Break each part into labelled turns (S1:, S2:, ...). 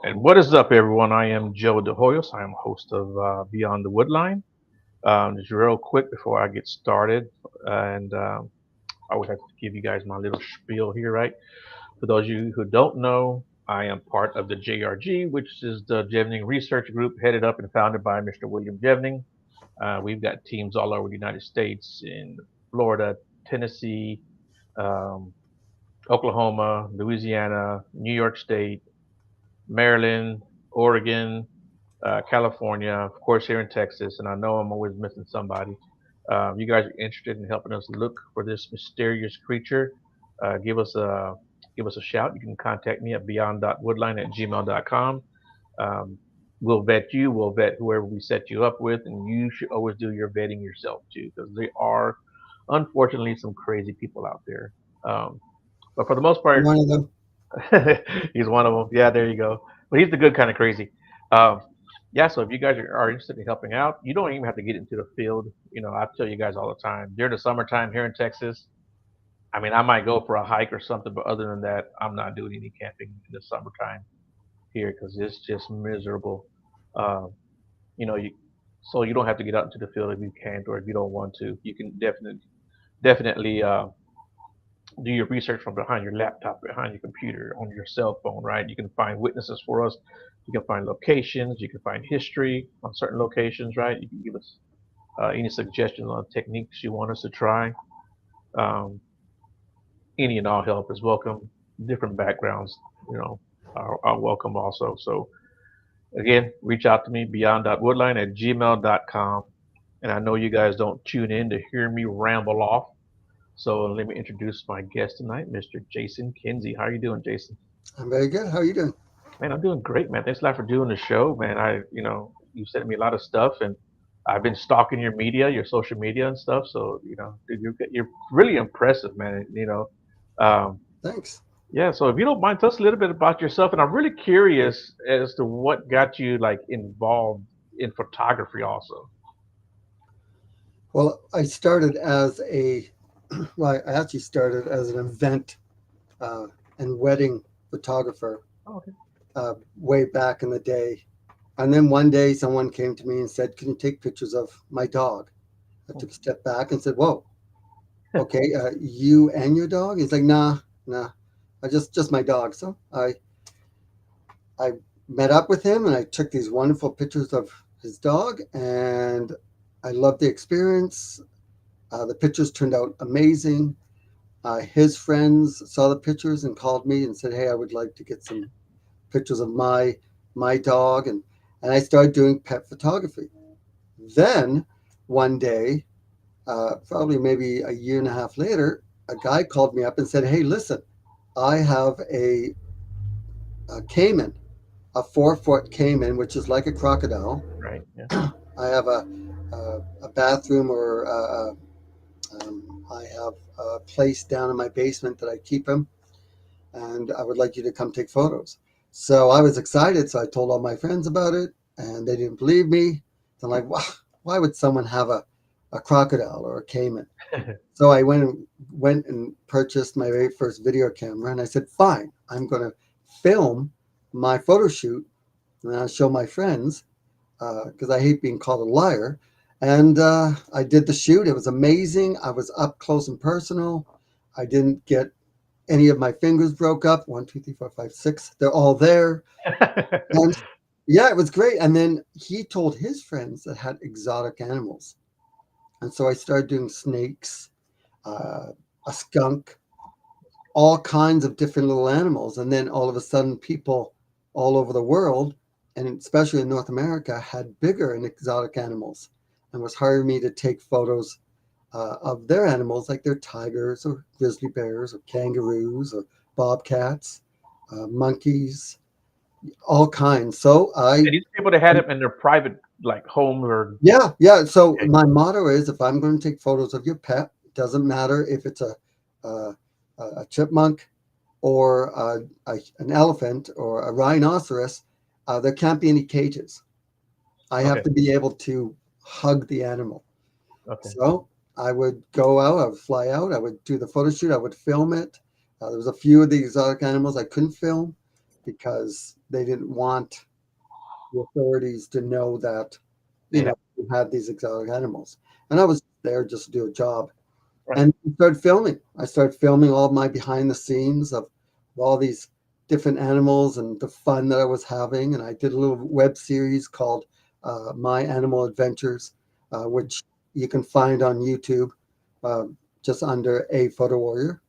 S1: And what is up, everyone? I am Joe DeHoyos. I am host of Beyond the Woodline. Just real quick before I get started, and I would have to give you guys my little spiel here, right? For those of you who don't know, I am part of the JRG, which is the Jevning Research Group, headed up and founded by Mr. William Jevning. We've got teams all over the United States, in Florida, Tennessee, um, Oklahoma, Louisiana, New York State, Maryland, Oregon, California, of course, here in Texas, and I know I'm always missing somebody. You guys are interested in helping us look for this mysterious creature, give us a shout. You can contact me at beyond.woodline@gmail.com. Um, we'll vet you. We'll vet whoever we set you up with, and you should always do your vetting yourself too, because there are, unfortunately, some crazy people out there. Um, but for the most part,
S2: One of them.
S1: he's one of them. Yeah, there you go. But he's the good kind of crazy. Um, yeah, so if you guys are interested in helping out, you don't even have to get into the field. I tell you guys all the time during the summertime here in Texas. I mean, I might go for a hike or something, but other than that, I'm not doing any camping in the summertime here because it's just miserable. Um, you so you don't have to get out into the field if you can't or if you don't want to. You can definitely do your research from behind your laptop, behind your computer, on your cell phone, right? You can find witnesses for us. You can find locations. You can find history on certain locations, right? You can give us any suggestions on techniques you want us to try. Um, any and all help is welcome. Different backgrounds, are welcome also. So again, reach out to me beyond.woodline@gmail.com. And I know you guys don't tune in to hear me ramble off. So let me introduce my guest tonight, Mr. Jason Kenzie. How are you doing, Jason?
S2: I'm very good. How are you doing?
S1: Man, I'm doing great, man. Thanks a lot for doing the show, man. You sent me a lot of stuff, and I've been stalking your media, your social media and stuff. So, dude, you're really impressive, man. Um,
S2: Thanks.
S1: yeah. So, if you don't mind, tell us a little bit about yourself, and I'm really curious as to what got you like involved in photography, also.
S2: Well, I started as a, well, I actually started as an event uh, and wedding photographer
S1: Oh, okay.
S2: way back in the day. And then one day someone came to me and said, "Can you take pictures of my dog?" I took a step back and said, "Whoa, okay, you and your dog?" He's like, "Nah, nah, just my dog." So I met up with him and I took these wonderful pictures of his dog, and I loved the experience. The pictures turned out amazing. His friends saw the pictures and called me and said, "Hey, I would like to get some pictures of my dog," and I started doing pet photography. Then one day, probably maybe a year and a half later, a guy called me up and said, "Hey, listen, I have a caiman, a 4 foot caiman, which is like a crocodile.
S1: Right. Yeah.
S2: I have a bathroom or I have a place down in my basement that I keep him, and I would like you to come take photos." So I was excited. So I told all my friends about it, and they didn't believe me. They're like, why would someone have a crocodile or a caiman?" So I went and purchased my very first video camera, and I said, "Fine, I'm going to film my photo shoot, and I'll show my friends because I hate being called a liar." And I did the shoot. It was amazing. I was up close and personal. I didn't get any of my fingers broke up. One, two, three, four, five, six. They're all there. And yeah, it was great. And then he told his friends that had exotic animals. And so I started doing snakes, uh, a skunk, all kinds of different little animals. And then all of a sudden, people all over the world, and especially in North America, had bigger and exotic animals and was hiring me to take photos of their animals, like their tigers or grizzly bears or kangaroos or bobcats, monkeys, all kinds. So
S1: And these people that had it in their private like homes or
S2: yeah, yeah. So
S1: okay.
S2: my motto is, if I'm going to take photos of your pet, it doesn't matter if it's a chipmunk or an elephant or a rhinoceros, there can't be any cages. I have
S1: Okay.
S2: to be able to hug the animal.
S1: Okay.
S2: So I would go out, I would fly out, I would do the photo shoot, I would film it. There was a few of the exotic animals I couldn't film because They didn't want the authorities to know that,
S1: Yeah.
S2: we had these exotic animals. And I was there just to do a job.
S1: Right.
S2: And I started filming. I started filming all my behind the scenes of all these different animals and the fun that I was having. And I did a little web series called My Animal Adventures, which you can find on YouTube, uh, just under A Photo Warrior.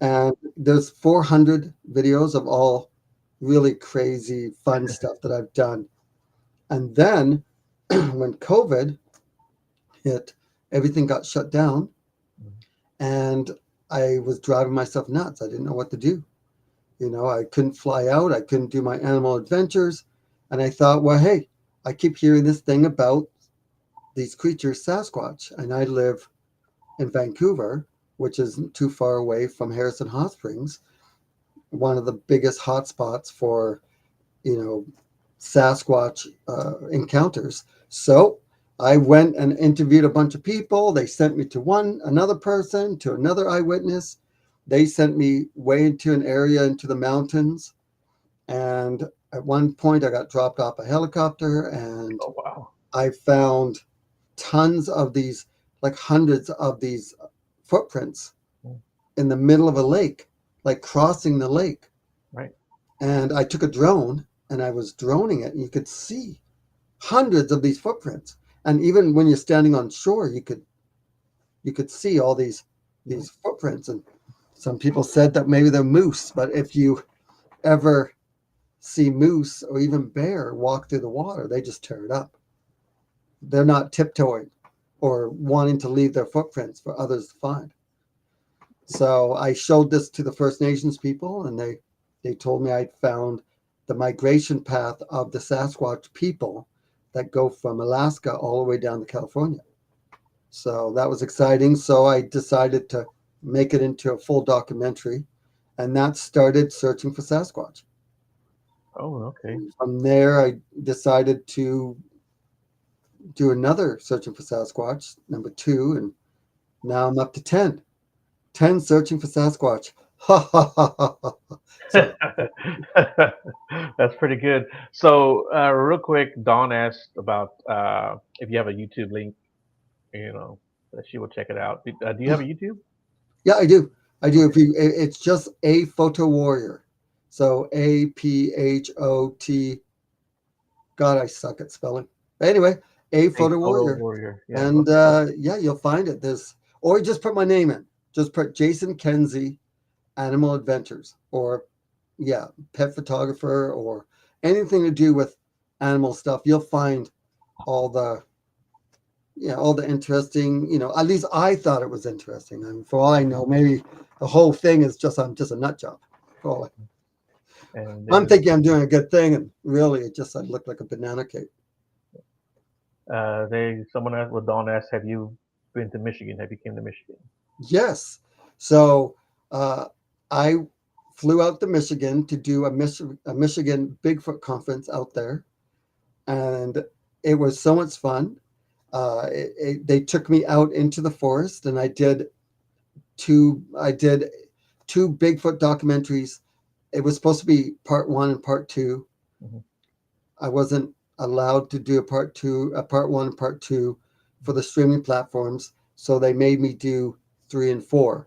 S2: And there's 400 videos of all really crazy, fun stuff that I've done. And then when COVID hit, everything got shut down, and I was driving myself nuts. I didn't know what to do. I couldn't fly out. I couldn't do my animal adventures. And I thought, well, hey, I keep hearing this thing about these creatures, Sasquatch, and I live in Vancouver, which isn't too far away from Harrison Hot Springs, one of the biggest hotspots for, you know, Sasquatch encounters. So I went and interviewed a bunch of people. They sent me to another person, to another eyewitness. They sent me way into an area into the mountains. And at one point, I got dropped off a helicopter, and
S1: Oh wow.
S2: I found tons of these, like hundreds of these footprints
S1: Mm.
S2: in the middle of a lake, like crossing the lake.
S1: Right.
S2: And I took a drone and I was droning it, and you could see hundreds of these footprints. And even when you're standing on shore, you could see all these footprints. And some people said that maybe they're moose, but if you ever see moose or even bear walk through the water, they just tear it up. They're not tiptoeing or wanting to leave their footprints for others to find. So I showed this to the First Nations people, and they told me I'd found the migration path of the Sasquatch people that go from Alaska all the way down to California. So that was exciting. So I decided to make it into a full documentary, and that started searching for Sasquatch.
S1: Oh, okay.
S2: From there, I decided to do another searching for Sasquatch, number two, and now I'm up to 10. 10 searching for Sasquatch. Ha ha ha ha ha. So,
S1: That's pretty good. So, real quick, Dawn asked about if you have a YouTube link, that she will check it out. Do you have a YouTube?
S2: yeah, I do. I do.
S1: Okay.
S2: It's just A Photo Warrior. So APHOT. God, I suck at spelling. Anyway, A
S1: A
S2: Photo
S1: photo
S2: Warrior.
S1: warrior. Yeah.
S2: And
S1: Okay.
S2: yeah, you'll find it. Or just put my name in. Just put Jason Kenzie Animal Adventures, or yeah, pet photographer, or anything to do with animal stuff. You'll find all the all the interesting. At least I thought it was interesting. I mean, for all I know, maybe the whole thing is I'm just a nut job. For all
S1: And
S2: I'm
S1: then
S2: thinking I'm doing a good thing, and really, I look like a banana cake.
S1: someone asked, well, Dawn asked, have you been to Michigan? Have you came to Michigan?
S2: Yes. So uh, I flew out to Michigan to do a Michigan Bigfoot conference out there, and it was so much fun. They took me out into the forest, and I did two Bigfoot documentaries. It was supposed to be part one and part two.
S1: Hmm.
S2: I wasn't allowed to do a part one and part two for the streaming platforms, so they made me do three and four.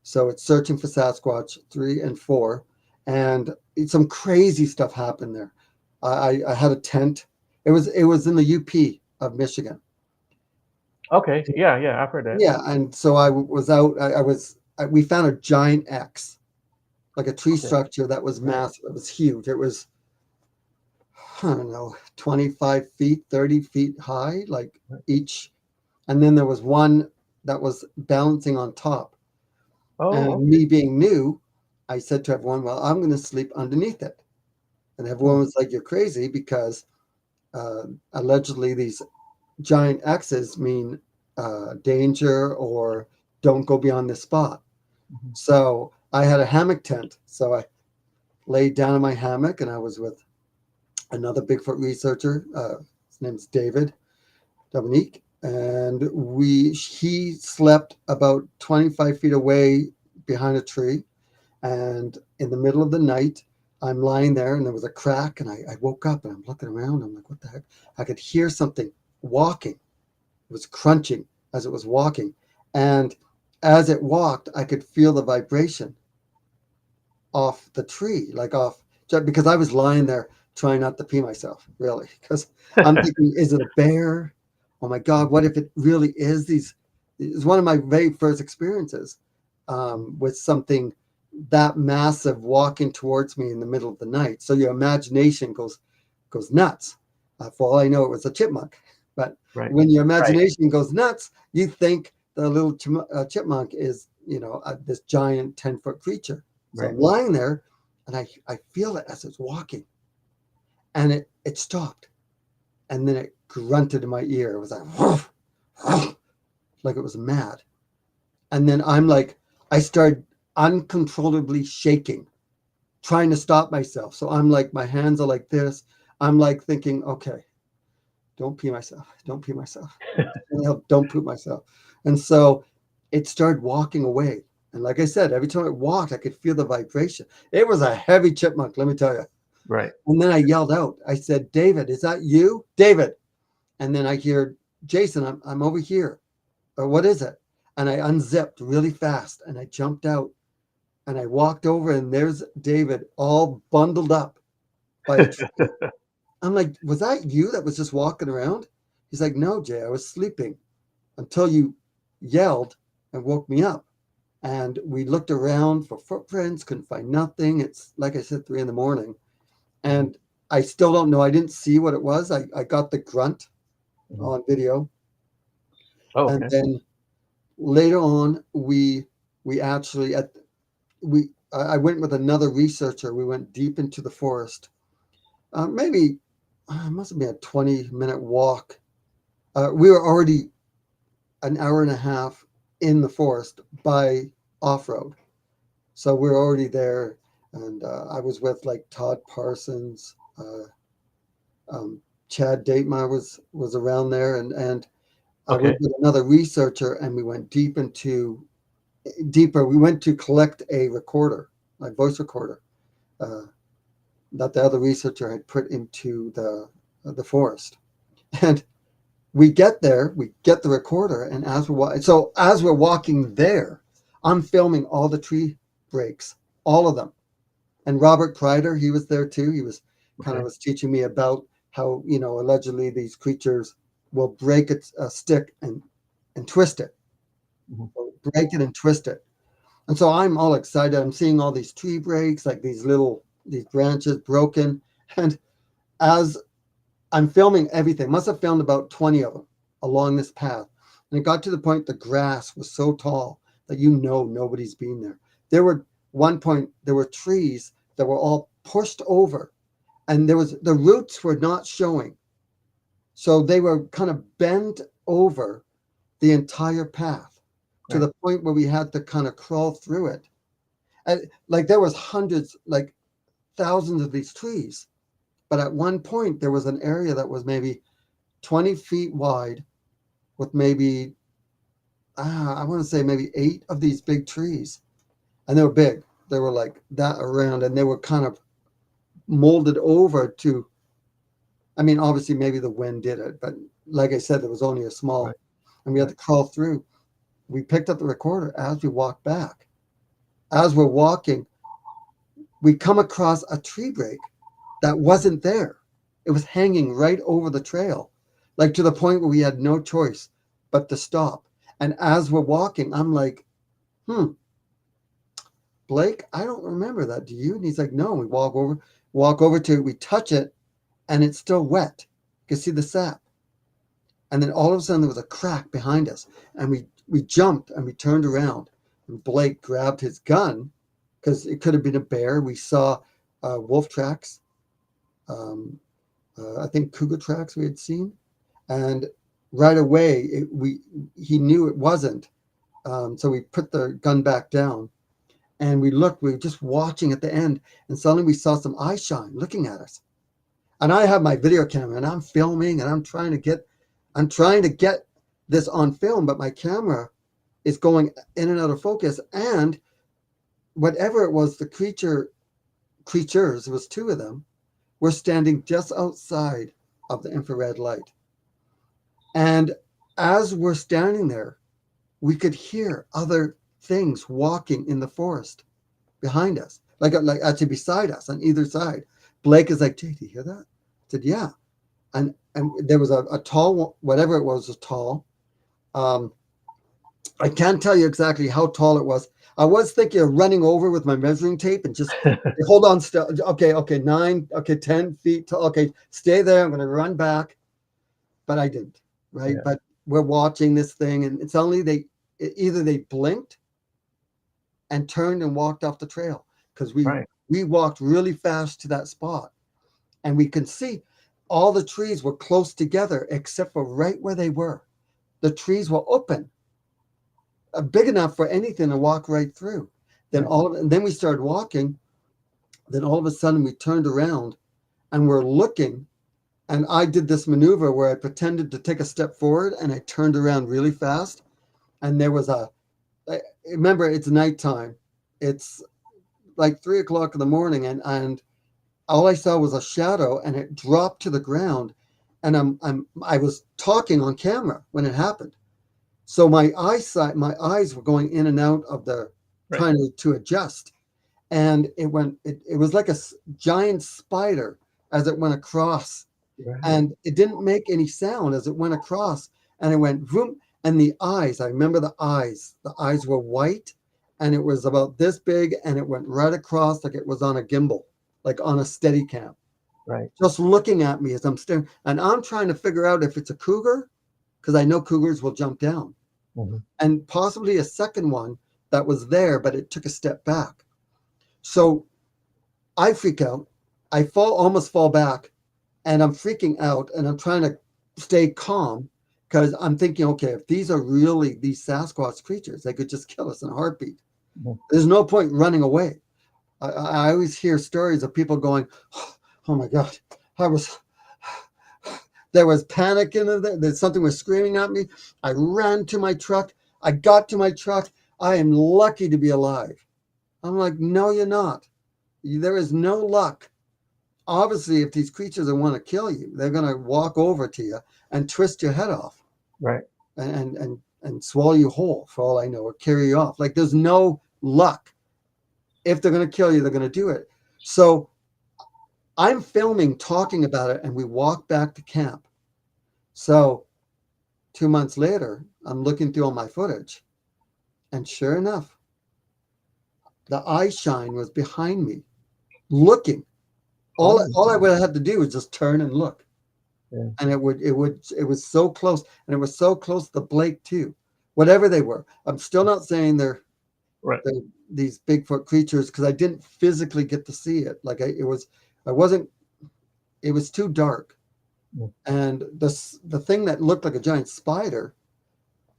S2: So it's Searching for Sasquatch 3 and 4, and some crazy stuff happened there. I had a tent. It was in the UP of Michigan.
S1: Okay. Yeah. Yeah. I've heard that.
S2: Yeah, and so I was out. We found a giant X, like a tree
S1: Okay.
S2: structure that was
S1: Right.
S2: massive. It was huge. It was, I don't know, 25 feet, 30 feet high, like
S1: Right.
S2: each. And then there was one that was balancing on top.
S1: Oh,
S2: And
S1: okay.
S2: me being new, I said to everyone, well, I'm going to sleep underneath it. And
S1: Hmm.
S2: everyone was like, you're crazy, because uh, allegedly these giant X's mean danger, or don't go beyond this spot.
S1: Hmm.
S2: So I had a hammock tent. So I laid down in my hammock, and I was with another Bigfoot researcher. His name's David Dominique, and he slept about 25 feet away behind a tree. And in the middle of the night, I'm lying there and there was a crack and I woke up and I'm looking around. I'm like, what the heck? I could hear something walking. It was crunching as it was walking. And as it walked, I could feel the vibration off the tree, like off, because I was lying there trying not to pee myself, really. Because I'm thinking, is it a bear? Oh my God, what if it really is these? It's one of my very first experiences with something that massive walking towards me in the middle of the night. So your imagination goes nuts. For all I know, it was a chipmunk. But
S1: Right.
S2: when your imagination goes nuts, you think the little chipmunk is, this giant 10-foot creature. So
S1: Right.
S2: I'm lying there and I feel it as it's walking. And it stopped. And then it grunted in my ear. It was like, woof, woof, like it was mad. And then I started uncontrollably shaking, trying to stop myself. So I'm like, my hands are like this. I'm like thinking, okay, don't pee myself. Don't pee myself. Don't poop myself. And so it started walking away. And like I said, every time it walked, I could feel the vibration. It was a heavy chipmunk, let me tell you.
S1: Right.
S2: And then I yelled out. I said, David, is that you? David. And then I hear, Jason, I'm over here. Or what is it? And I unzipped really fast and I jumped out and I walked over and there's David all bundled up by a tree. I'm like, was that you that was just walking around? He's like, no, Jay, I was sleeping until you yelled and woke me up. And we looked around for footprints, couldn't find nothing. It's like I said, 3 a.m. And I still don't know. I didn't see what it was. I got the grunt
S1: Mhm.
S2: on video.
S1: Oh,
S2: And
S1: okay.
S2: then later on, we actually I went with another researcher. We went deep into the forest. Maybe it must have been a 20-minute walk. We were already an hour and a half in the forest by off-road. So we're already there. And I was with like Todd Parsons, Chad Datemar was around there, and I
S1: Okay.
S2: went with another researcher, and we went deeper. We went to collect a recorder, a voice recorder, uh, that the other researcher had put into the forest. And we get there, we get the recorder, and as we're walking there, I'm filming all the tree breaks, all of them. And Robert Kreider, he was there too. He was kind of
S1: Okay.
S2: was teaching me about how allegedly these creatures will break a stick and twist it,
S1: Mhm.
S2: break it and twist it. And so I'm all excited. I'm seeing all these tree breaks, like these branches broken. And as I'm filming everything, must have filmed about 20 of them along this path. And it got to the point the grass was so tall that nobody's been there. One point, there were trees that were all pushed over, and the roots were not showing. So they were kind of bent over the entire path to
S1: Right.
S2: the point where we had to kind of crawl through it. And like there was hundreds, like thousands of these trees. But at one point there was an area that was maybe 20 feet wide with maybe I want to say maybe 8 of these big trees. And they were big. They were like that around and they were kind of molded over to, I mean, obviously maybe the wind did it, but like I said, there was only a
S1: Right.
S2: small, and we had
S1: Right.
S2: to crawl through. We picked up the recorder as we walked back. As we're walking, we come across a tree break that wasn't there. It was hanging right over the trail, like to the point where we had no choice but to stop. And as we're walking, I'm like, Blake, I don't remember that. Do you? And he's like, no. We walk over to it, we touch it, and it's still wet. You can see the sap. And then all of a sudden there was a crack behind us. And we jumped and we turned around. And Blake grabbed his gun because it could have been a bear. We saw wolf tracks. I think cougar tracks we had seen. And right away, he knew it wasn't. So we put the gun back down and we looked. We were just watching at the end, and suddenly we saw some eye shine looking at us. And I have my video camera, and I'm filming, and I'm trying to get this on film, but my camera is going in and out of focus. And whatever it was, the creature creatures, there was two of them, were standing just outside of the infrared light. And as we're standing there, we could hear other things walking in the forest behind us, like actually beside us on either side. Blake is like, Jay, do you hear that? I said, yeah. And there was a tall, whatever it was tall. I can't tell you exactly how tall it was. I was thinking of running over with my measuring tape and just hold on still. Okay, 9, okay, 10 feet tall. Okay, stay there. I'm going to run back. But I didn't, right?
S1: Yeah.
S2: But we're watching this thing, and it's only either they blinked and turned and walked off the trail, because
S1: Right.
S2: we walked really fast to that spot, and we can see all the trees were close together except for right where they were. The trees were open, big enough for anything to walk right through. Then
S1: Right.
S2: then we started walking. Then all of a sudden we turned around and we're looking. And I did this maneuver where I pretended to take a step forward and I turned around really fast. And there was remember, it's nighttime. It's like 3 o'clock in the morning. And all I saw was a shadow and it dropped to the ground. And I was talking on camera when it happened. So my eyes were going in and out of
S1: Right.
S2: trying to adjust. And it was like a giant spider as it went across.
S1: Right.
S2: And it didn't make any sound as it went across, and it went vroom. And the eyes, I remember the eyes were white, and it was about this big, and it went right across like it was on a gimbal, like on a steady cam,
S1: Right.
S2: just looking at me as I'm staring. And I'm trying to figure out if it's a cougar, because I know cougars will jump down,
S1: Mm-hmm.
S2: and possibly a second one that was there, but it took a step back. So I freak out. I almost fall back, and I'm freaking out, and I'm trying to stay calm because I'm thinking, okay, if these are really these Sasquatch creatures, they could just kill us in a heartbeat.
S1: Mm-hmm.
S2: There's no point running away. I always hear stories of people going, oh my God, there was panic in there. Something was screaming at me. I ran to my truck. I got to my truck. I am lucky to be alive. I'm like, no, you're not. There is no luck. Obviously, if these creatures want to kill you, they're going to walk over to you and twist your head off,
S1: Right.
S2: and swallow you whole, for all I know, or carry you off. Like, there's no luck. If they're going to kill you, they're going to do it. So I'm filming, talking about it, and we walk back to camp. So 2 months later, I'm looking through all my footage, and sure enough, the eye shine was behind me, looking. All I would have had to do was just turn and look.
S1: Yeah.
S2: And it was so close, and it was so close to Blake too. Whatever they were, I'm still not saying they're
S1: Right.
S2: these Bigfoot creatures, because I didn't physically get to see it. Like it was too dark.
S1: Mm.
S2: And the thing that looked like a giant spider,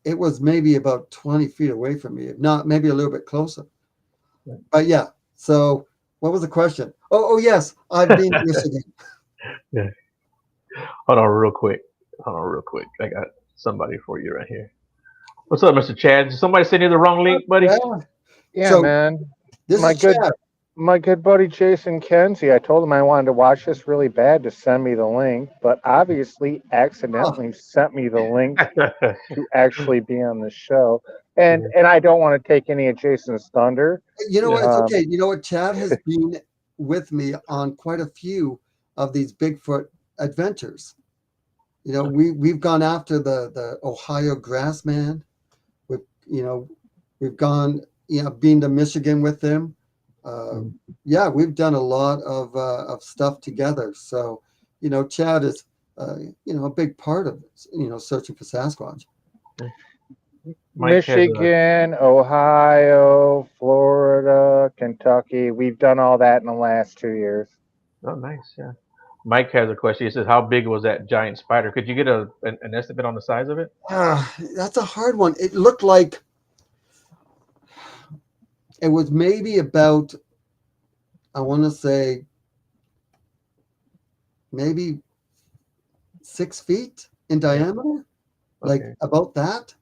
S2: it was maybe about 20 feet away from me, if not maybe a little bit closer.
S1: Right.
S2: But yeah, so what was the question? Oh yes, I've been to Michigan.
S1: Yeah. Hold on real quick. I got somebody for you right here. What's up, Mr. Chad? Did somebody send you the wrong link, buddy?
S2: Yeah.
S3: Yeah,
S2: So
S3: man.
S2: this
S3: My
S2: is
S3: good
S2: Chad.
S3: my good buddy Jason Kenzie, I told him I wanted to watch this really bad to send me the link, but obviously accidentally sent me the link to actually be on the show. And I don't want to take any of Jason's thunder.
S2: You know what? It's
S3: Um,
S2: okay. You know what? Chad has been with me on quite a few of these Bigfoot adventures. You know, we've gone after the Ohio Grassman. We've gone, been to Michigan with them. Yeah, we've done a lot of stuff together. So, Chad is, a big part of, searching for Sasquatch.
S1: Mike has a
S3: Michigan, Ohio, Florida, Kentucky. We've done all that in the last 2 years.
S1: oh nice, yeah. Mike has a question. He says, "How big was that giant spider? Could you get an estimate on the size of it?"
S2: That's a hard one. It looked like it was maybe about, I want to say, maybe 6 feet in diameter, like
S1: Okay.
S2: about that.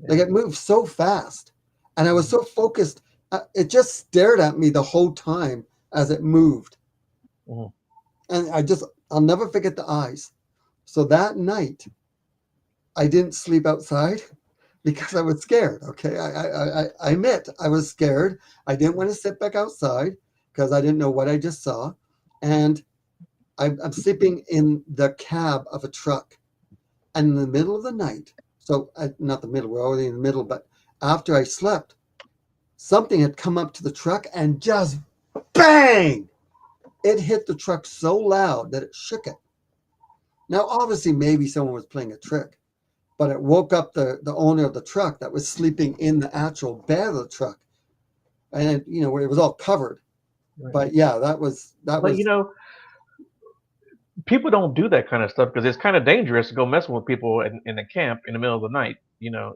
S2: Like it moved so fast, and I was so focused. It just stared at me the whole time as it moved.
S1: Mhm.
S2: And I'll never forget the eyes. So that night, I didn't sleep outside because I was scared. Okay. I admit I was scared. I didn't want to sit back outside because I didn't know what I just saw. And I'm sleeping in the cab of a truck. And in the middle of the night, so not the middle, we're already in the middle, but after I slept, something had come up to the truck and just bang! It hit the truck so loud that it shook it. Now, obviously, maybe someone was playing a trick, but it woke up the owner of the truck that was sleeping in the actual bed of the truck. And, where it was all covered.
S1: Right.
S2: But yeah, that was,
S1: But people don't do that kind of stuff because it's kind of dangerous to go messing with people in a camp in the middle of the night.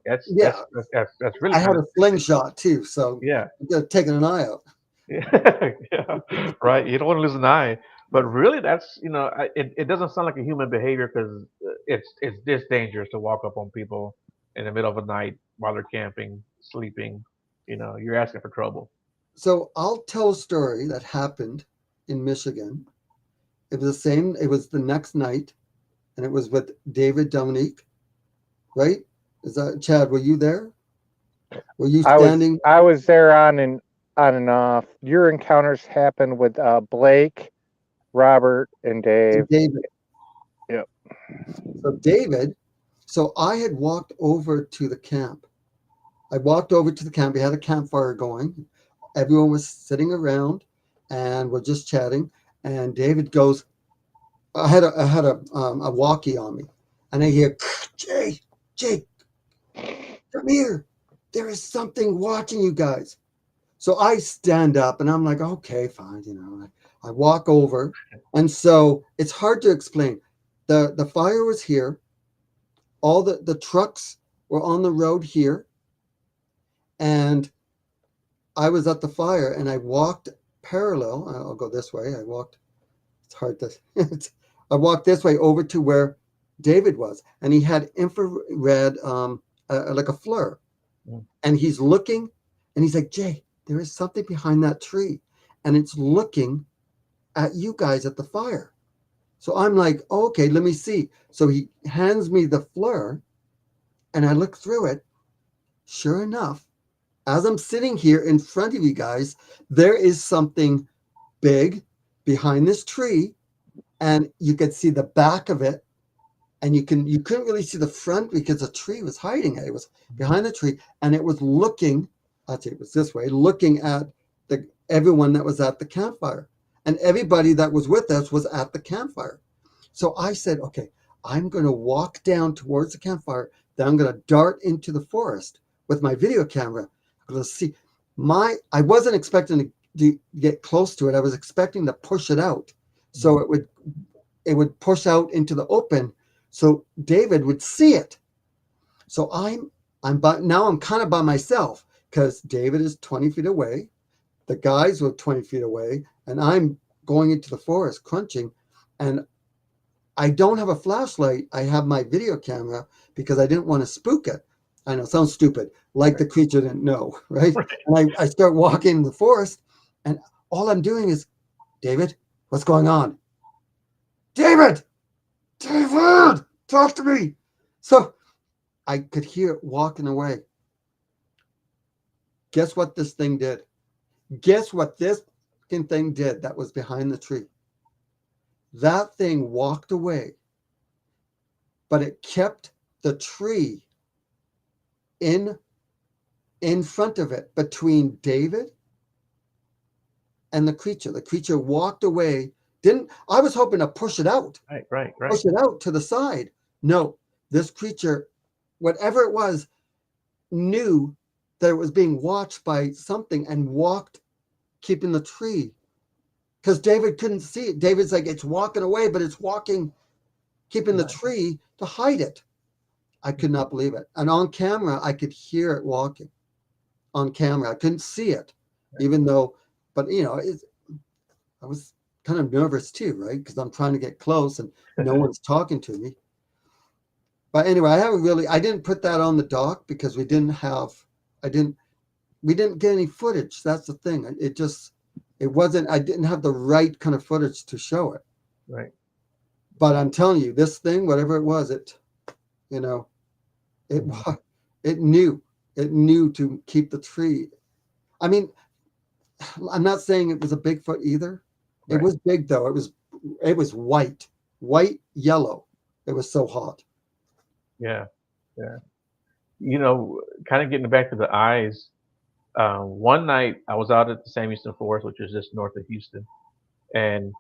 S1: That's
S2: yeah,
S1: that's really
S2: I had
S1: kind
S2: a
S1: of
S2: slingshot too. So
S1: yeah.
S2: I could have taken an eye out.
S1: Yeah, right. You don't want to lose an eye, but really, that's it doesn't sound like a human behavior because it's this dangerous to walk up on people in the middle of the night while they're camping, sleeping. You're asking for trouble.
S2: So I'll tell a story that happened in Michigan. It was the next night, and it was with David Dominique, right? Is that Chad? Were you there? Were you standing?
S3: I was there on and off. Your encounters happened with Blake, Robert, and Dave.
S2: David.
S3: Yep.
S2: So David, so I had walked over to the camp. I walked over to the camp. We had a campfire going. Everyone was sitting around, and we're just chatting. And David goes, I had a walkie on me, and I hear, Jay, come here. There is something watching you guys. So I stand up and I'm like, okay, fine. I walk over. And so it's hard to explain. The fire was here. All the trucks were on the road here. And I was at the fire and I walked parallel. I'll go this way. It's hard to, I walked this way over to where David was. And he had infrared, like a flare.
S1: Mm.
S2: And he's looking and he's like, Jay, there is something behind that tree. And it's looking at you guys at the fire. So I'm like, oh, okay, let me see. So he hands me the flare and I look through it. Sure enough, as I'm sitting here in front of you guys, there is something big behind this tree. And you could see the back of it. And you couldn't really see the front because the tree was hiding it. It was behind the tree. And it was looking, actually it was this way, looking at everyone that was at the campfire. And everybody that was with us was at the campfire. So I said, okay, I'm going to walk down towards the campfire. Then I'm going to dart into the forest with my video camera. I'm going to see I wasn't expecting to get close to it. I was expecting to push it out. So it would push out into the open. So David would see it. So now I'm kind of by myself because David is 20 feet away. The guys were 20 feet away and I'm going into the forest crunching. And I don't have a flashlight. I have my video camera because I didn't want to spook it. I know, it sounds stupid, like the creature didn't know, right? And I start walking in the forest and all I'm doing is, David, what's going on? David, talk to me. So I could hear it walking away. Guess what this thing did? Guess what this thing did that was behind the tree? That thing walked away, but it kept the tree in front of it between David and the creature. The creature walked away. I was hoping to push it out.
S1: Right.
S2: Push it out to the side. No, this creature, whatever it was, knew that it was being watched by something and walked, keeping the tree. Because David couldn't see it. David's like, it's walking away, but it's walking, keeping the tree to hide it. I could not believe it. And on camera, I could hear it walking. On camera, I couldn't see it, even though, but I was kind of nervous too, right? Because I'm trying to get close and no one's talking to me. But anyway, I didn't put that on the doc because we didn't get any footage. That's the thing. It wasn't. I didn't have the right kind of footage to show it.
S1: Right.
S2: But I'm telling you, this thing, whatever it was, you know, it
S1: Mhm.
S2: it knew. It knew to keep the tree. I mean, I'm not saying it was a Bigfoot either. It
S1: Right.
S2: was big though. It was white, yellow. It was so hot.
S1: Yeah. Yeah. Kind of getting back to the eyes. One night I was out at the Sam Houston Forest, which is just north of Houston, and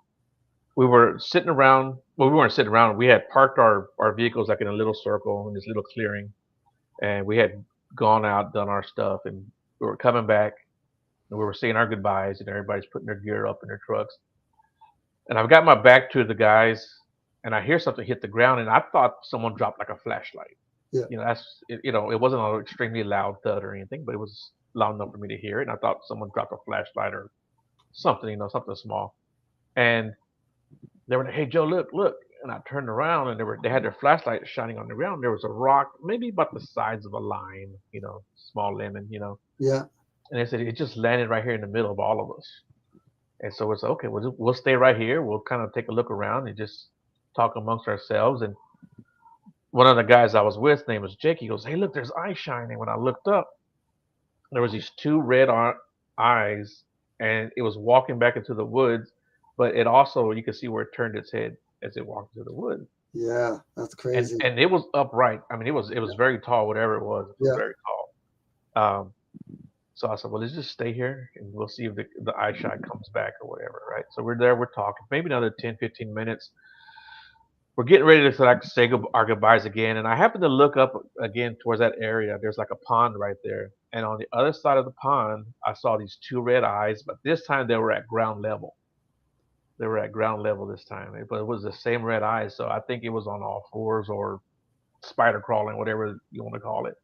S1: we were sitting around. Well, we weren't sitting around. We had parked our vehicles like in a little circle in this little clearing, and we had gone out, done our stuff, and we were coming back, and we were saying our goodbyes, and everybody's putting their gear up in their trucks. And I've got my back to the guys, and I hear something hit the ground, and I thought someone dropped like a flashlight.
S2: Yeah,
S1: That's it, it wasn't an extremely loud thud or anything, but it was loud enough for me to hear it. And I thought someone dropped a flashlight or something, something small. And they were like, "Hey Joe, look, look!" And I turned around, and they had their flashlight shining on the ground. There was a rock, maybe about the size of a lime, small lemon.
S2: yeah.
S1: And they said it just landed right here in the middle of all of us. And so it's okay. We'll stay right here. We'll kind of take a look around and just talk amongst ourselves. And one of the guys I was with, name was Jake. He goes, "Hey, look, there's eyes shining." When I looked up, there was these two red eyes, and it was walking back into the woods. But it also, you could see where it turned its head as it walked into the woods,
S2: Yeah, that's
S1: and
S2: crazy.
S1: and it was upright. I mean, it was very tall. Whatever it was
S2: Yeah,
S1: very tall. So I said, well, let's just stay here and we'll see if the eye shot comes back or whatever, right? So we're there, we're talking, maybe another 10, 15 minutes. We're getting ready to like say our goodbyes again. And I happened to look up again towards that area. There's like a pond right there. And on the other side of the pond, I saw these two red eyes, but this time they were at ground level. They were at ground level this time, but it was the same red eyes. So I think it was on all fours or spider crawling, whatever you want to call it.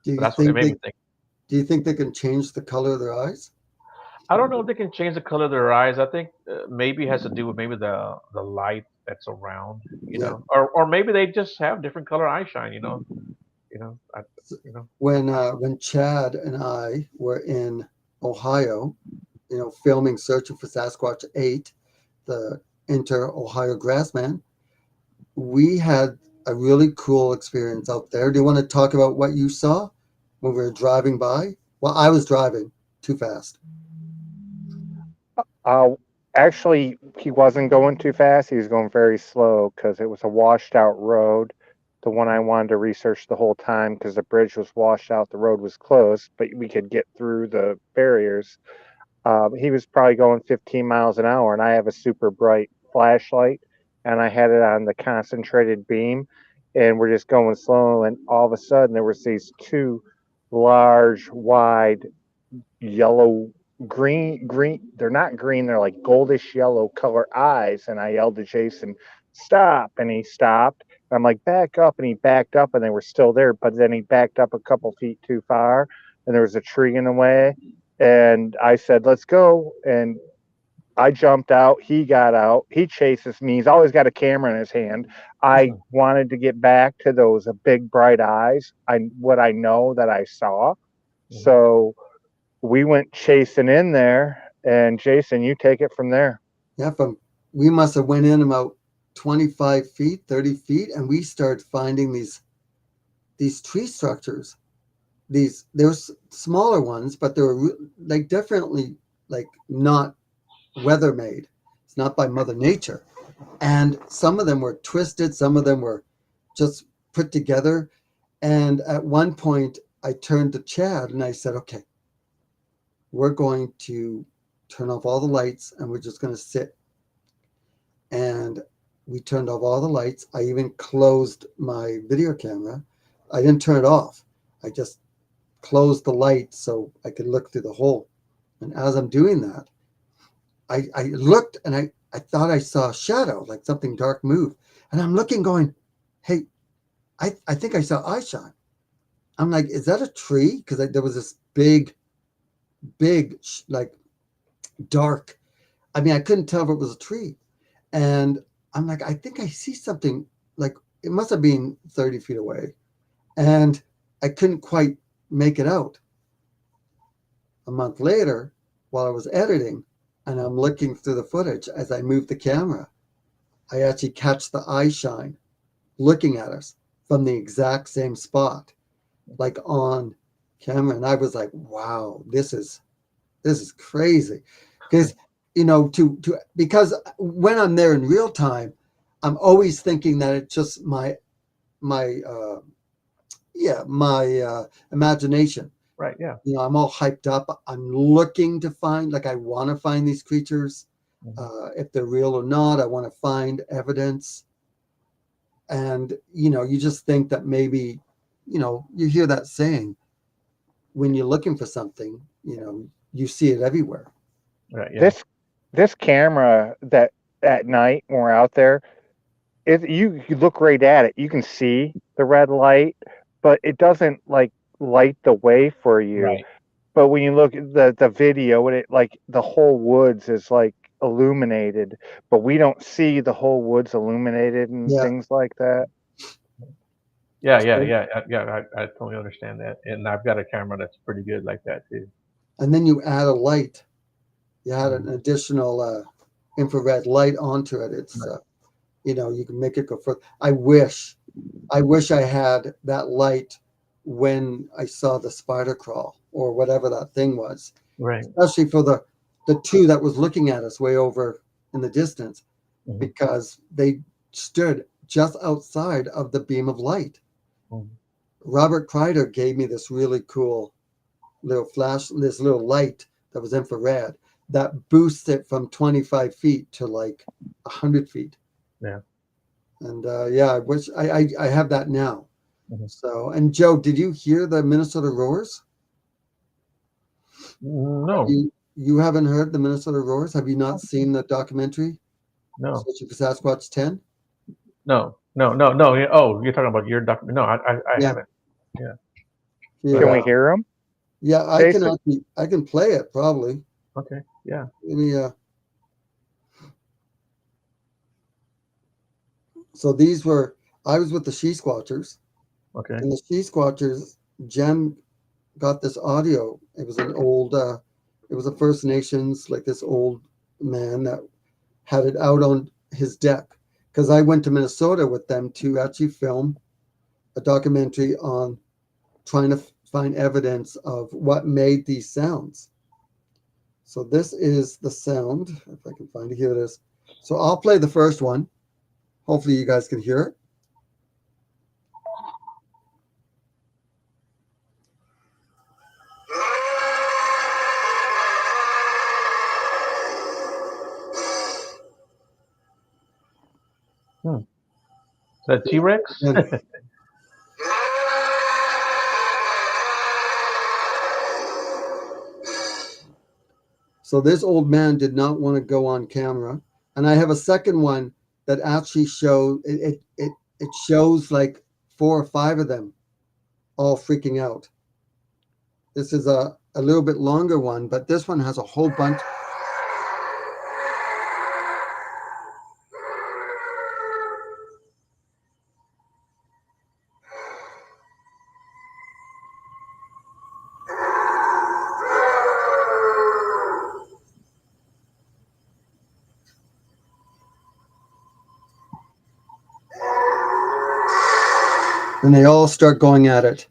S2: do
S1: But
S2: you
S1: that's what it
S2: think
S1: made
S2: they
S1: me think.
S2: do you think they can change the color of their eyes?
S1: I don't know if they can change the color of their eyes. I think maybe it has to do with maybe the light that's around,
S2: Yeah.
S1: or maybe they just have different color eye shine, you know, I, I don't know.
S2: When Chad and I were in Ohio, filming Searching for Sasquatch 8, the Inter Ohio Grassman, we had a really cool experience out there. Do you want to talk about what you saw when we were driving by? Well, I was driving too fast.
S3: Uh, Actually, he wasn't going too fast. He was going very slow because it was a washed out road. The one I wanted to research the whole time because the bridge was washed out, the road was closed, but we could get through the barriers. He was probably going 15 miles an hour, and I have a super bright flashlight, and I had it on the concentrated beam, and we're just going slow, and all of a sudden there was these two large, wide yellow green, they're not green, they're like goldish yellow color eyes, and I yelled to Jason, stop, and he stopped. And I'm like, back up, and he backed up, and they were still there, but then he backed up a couple feet too far, and there was a tree in the way, and I said, let's go. And I jumped out, he got out, he chases me, he's always got a camera in his hand. I wanted to get back to those big bright eyes, what I know that I saw.
S1: Mhm.
S3: So we went chasing in there, and Jason, you take it from there.
S2: Yeah, we must have went in about 25 feet, 30 feet, and we started finding these tree structures. There's smaller ones, but they were like definitely like not weather made. It's not by Mother Nature. And some of them were twisted, some of them were just put together. And at one point, I turned to Chad and I said, okay, we're going to turn off all the lights and we're just going to sit. And we turned off all the lights. I even closed my video camera. I didn't turn it off. I just closed the light so I could look through the hole. And as I'm doing that, I looked and I thought I saw a shadow, like something dark move. And I'm looking going, hey, I think I saw eye shine. I'm like, is that a tree? Because there was this big, like dark. I mean, I couldn't tell if it was a tree. And I'm like, I think I see something, like it must have been 30 feet away. And I couldn't quite make it out. A month later, while I was editing, and I'm looking through the footage as I move the camera. I actually catch the eye shine looking at us from the exact same spot, like on camera. And I was like, wow, this is crazy. Because because when I'm there in real time, I'm always thinking that it's just my imagination.
S1: Right. Yeah.
S2: I'm all hyped up. I'm looking to find, like, I want to find these creatures. If they're real or not, I want to find evidence. And, you just think that maybe, you hear that saying, when you're looking for something, you see it everywhere.
S1: Right. Yeah.
S3: This camera that at night when we're out there, you look right at it. You can see the red light, but it doesn't like light the way for you.
S1: Right.
S3: But when you look at the video, and it like the whole woods is like illuminated, but we don't see the whole woods illuminated and
S2: Yeah.
S3: things like that.
S1: Yeah. I totally understand that, and I've got a camera that's pretty good like that too.
S2: And then you add a light. You add an additional infrared light onto it. It's you can make it go further. I wish I had that light when I saw the spider crawl or whatever that thing was,
S1: Right.
S2: especially for the two that was looking at us way over in the distance, because they stood just outside of the beam of light. Robert Kreider gave me this really cool little flash, this little light that was infrared that boosts it from 25 feet to like 100 feet.
S1: Yeah.
S2: And I wish I have that now. So, and Joe, did you hear the Minnesota Roars?
S1: No.
S2: You haven't heard the Minnesota Roars? Have you not seen the documentary?
S1: No.
S2: Searching for Sasquatch 10?
S1: No. Oh, you're talking about your document? No, I haven't. Yeah.
S3: Can we hear them?
S2: Yeah, I can play it probably.
S1: Okay. Yeah.
S2: Let me. So I was with the She Squatchers.
S1: Okay.
S2: And the She Squatchers, Jem got this audio. It was an old, it was a First Nations, like this old man that had it out on his deck. Because I went to Minnesota with them to actually film a documentary on trying to find evidence of what made these sounds. So this is the sound. If I can find it, here it is. So I'll play the first one. Hopefully you guys can hear it.
S1: Is that T-Rex?
S2: So this old man did not want to go on camera. And I have a second one that actually shows it shows like 4 or 5 of them all freaking out. This is a little bit longer one, but this one has a whole bunch. And they all start going at it.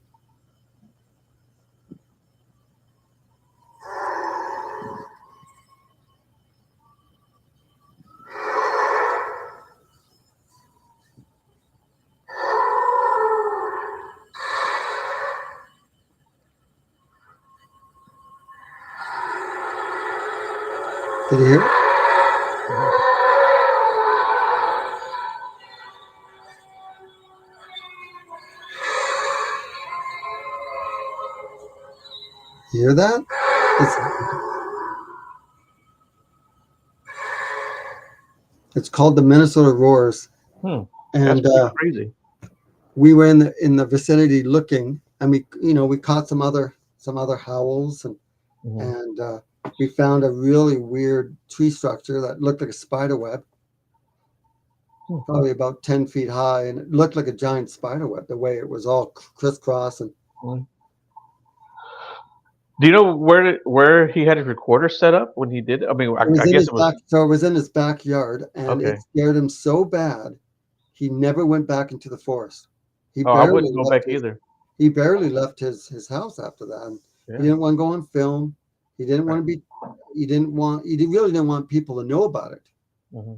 S2: Did you hear it? You hear that? It's called the Minnesota Roars.
S1: That's
S2: And
S1: crazy.
S2: we were in the vicinity looking, and we caught some other howls, and we found a really weird tree structure that looked like a spider web, probably about 10 feet high, and it looked like a giant spider web the way it was all crisscross. And
S1: Do you know where he had his recorder set up when he did it? I mean,
S2: It was
S1: I
S2: in
S1: guess
S2: his
S1: it was
S2: so it was in his backyard, and it
S1: okay.
S2: scared him so bad he never went back into the forest. He
S1: Oh, I
S2: barely
S1: wouldn't go
S2: left
S1: back
S2: his
S1: either.
S2: he barely left his house after that. And he
S1: Yeah.
S2: didn't want to go on film. He didn't want
S1: Right.
S2: to be. Really didn't want people to know about it,
S1: Hmm.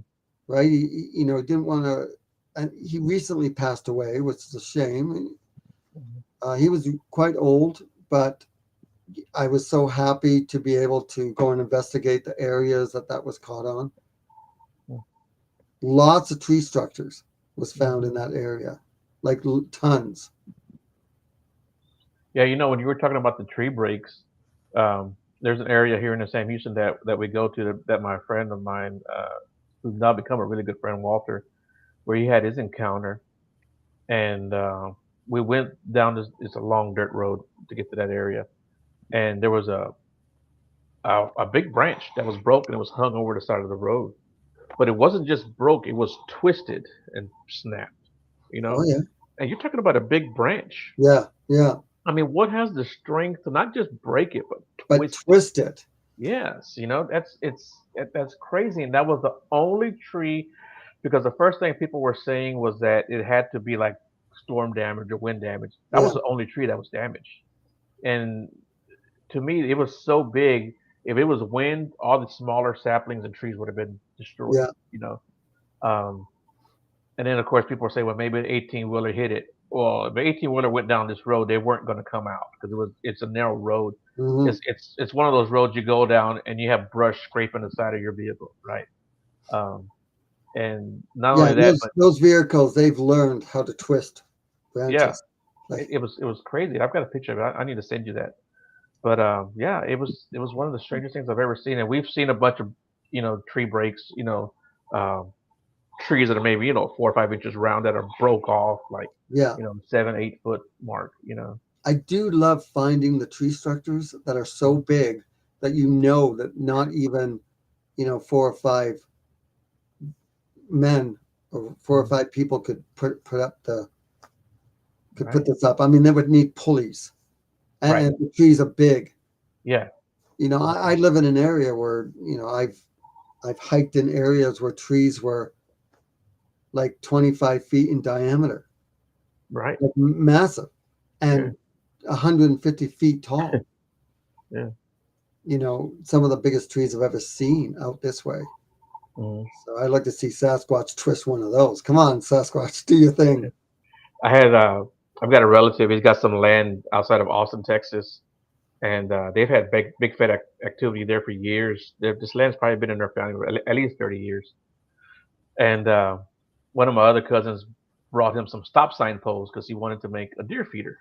S2: right? He didn't want to. And he recently passed away, which is a shame. He was quite old, but I was so happy to be able to go and investigate the areas that was caught on. Lots of tree structures was found in that area, like tons.
S1: Yeah, when you were talking about the tree breaks, there's an area here in the Sam Houston that we go to that my friend of mine, who's now become a really good friend, Walter, where he had his encounter, and we went down this. It's a long dirt road to get to that area, and there was a big branch that was broken. It was hung over the side of the road, but it wasn't just broke; it was twisted and snapped. You
S2: Oh
S1: know,
S2: yeah,
S1: and you're talking about a big branch.
S2: yeah, yeah.
S1: I mean, what has the strength to not just break it, but
S2: But
S1: twist it?
S2: twist it.
S1: Yes, that's crazy, and that was the only tree because the first thing people were saying was that it had to be like storm damage or wind damage. That was
S2: Yeah,
S1: the only tree that was damaged, and to me, it was so big. If it was wind, all the smaller saplings and trees would have been destroyed.
S2: yeah,
S1: You know, um, and then of course people say, well, maybe an 18 wheeler hit it. Well, if an 18 wheeler went down this road, they weren't going to come out because it's a narrow road.
S2: hmm
S1: It's one of those roads you go down and you have brush scraping the side of your vehicle, right? Um, and not
S2: yeah.
S1: only that, but
S2: Those vehicles, they've learned how to twist
S1: yeah,
S2: branches. Like
S1: it was crazy. I've got a picture of it. I need to send you that. But yeah, it was one of the strangest things I've ever seen. And we've seen a bunch of tree breaks, um, trees that are maybe 4 or 5 inches round that are broke off like
S2: yeah,
S1: 7, 8 foot mark.
S2: I do love finding the tree structures that are so
S1: Mhm.
S2: big that you know that not even 4 or 5 men or 4 or 5 people could put
S1: Right,
S2: this up. I mean, they would need pulleys,
S1: right,
S2: and the trees are big.
S1: yeah,
S2: I live in an area where I've hiked in areas where trees were like 25 feet in diameter,
S1: right,
S2: like massive,
S1: yeah,
S2: and 150 feet tall.
S1: yeah.
S2: Some of the biggest trees I've ever seen out this way.
S1: Mhm.
S2: So I'd like to see Sasquatch twist one of those. Come on, Sasquatch, do your thing.
S1: I had I've got a relative. He's got some land outside of Austin, Texas, and they've had big fat activity there for years. This land's probably been in their family for at least 30 years. And one of my other cousins brought him some stop sign poles because he wanted to make a deer feeder.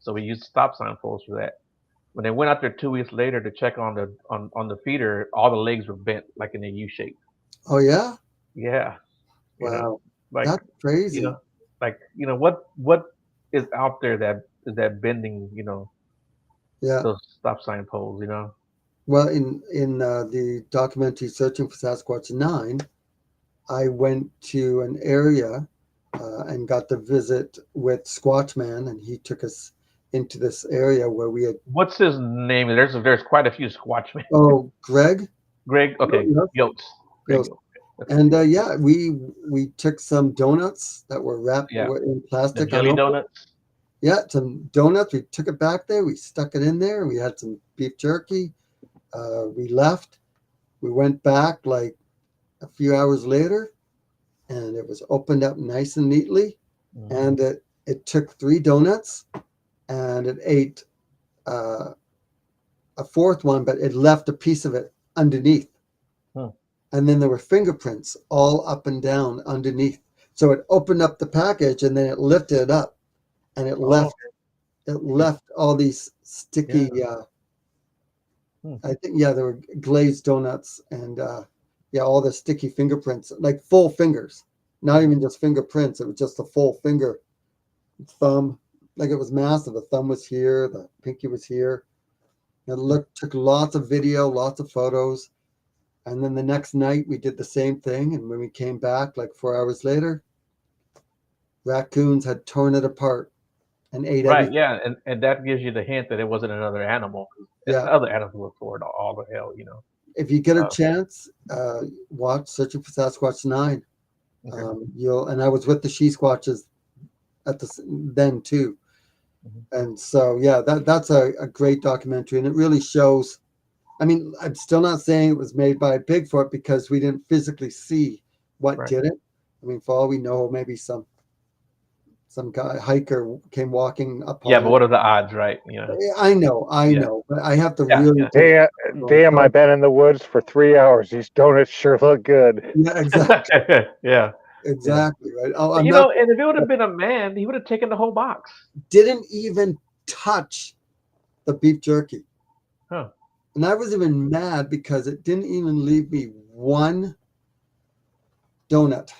S1: So we used stop sign poles for that. When they went out there 2 weeks later to check on the feeder, all the legs were bent like in a U shape.
S2: Oh yeah,
S1: Yeah, you know,
S2: wow,
S1: like
S2: that's
S1: you
S2: crazy.
S1: know, what is out there that is that bending,
S2: Yeah.
S1: those stop sign poles.
S2: Well, in the documentary Searching for Sasquatch 9, I went to an area and got to visit with Squatch Man, and he took us into this area where we had.
S1: What's his name? There's quite a few Squatch men.
S2: Oh, Greg.
S1: Greg, okay,
S2: Yes.
S1: Yotes, Greg
S2: Yes.
S1: Yotes. That's right.
S2: And yeah, we took some donuts that were wrapped
S1: Yeah,
S2: in
S1: the
S2: plastic
S1: jelly
S2: unopened.
S1: donuts.
S2: Yeah, some donuts. We took it back there. We stuck it in there. We had some beef jerky. We left. We went back like a few hours later, and it was opened up nice and neatly.
S1: Mhm.
S2: And it took 3 donuts, and it ate uh, a fourth one, but it left a piece of it underneath.
S1: Hmm.
S2: And then there were fingerprints all up and down underneath. So it opened up the package, and then it lifted it up, and it
S1: Oh,
S2: left it
S1: okay.
S2: left all these
S1: Yeah.
S2: sticky.
S1: Hmm.
S2: I think yeah, there were glazed donuts, and yeah, all the sticky fingerprints, like full fingers, not
S1: Mhm.
S2: even just fingerprints. It was just a full finger, thumb, like it was massive. The thumb was here, the pinky was here. It took lots of video, lots of photos, and then the next night we did the same thing. And when we came back, like 4 hours later, raccoons had torn it apart, and ate
S1: Right,
S2: everything.
S1: yeah, and that gives you the hint that it wasn't another animal.
S2: Yeah.
S1: Other animals look forward to all the hell,
S2: If you get a
S1: Uh,
S2: chance, watch Searching for Sasquatch 9.
S1: okay.
S2: You'll and I was with the she squatches then too,
S1: Mhm.
S2: and so yeah, that's a great documentary, and it really shows. I mean, I'm still not saying it was made by Bigfoot because we didn't physically see what
S1: Right.
S2: did it. I mean, for all we know, maybe some guy hiker came walking
S1: Yeah,
S2: upon
S1: but
S2: it.
S1: what are the odds, right?
S2: I
S1: Yeah,
S2: know, but I have to
S1: yeah,
S2: really
S1: yeah.
S2: dig.
S3: Damn, I've been in the woods for 3 hours. These donuts sure look good.
S2: Yeah, exactly,
S1: Yeah, yeah.
S2: exactly right. Oh,
S1: And,
S2: I'm not
S1: and if it would have been a man, he would have taken the whole box.
S2: didn't even touch the beef jerky.
S1: Huh.
S2: And I was even mad because it didn't even leave me one donut.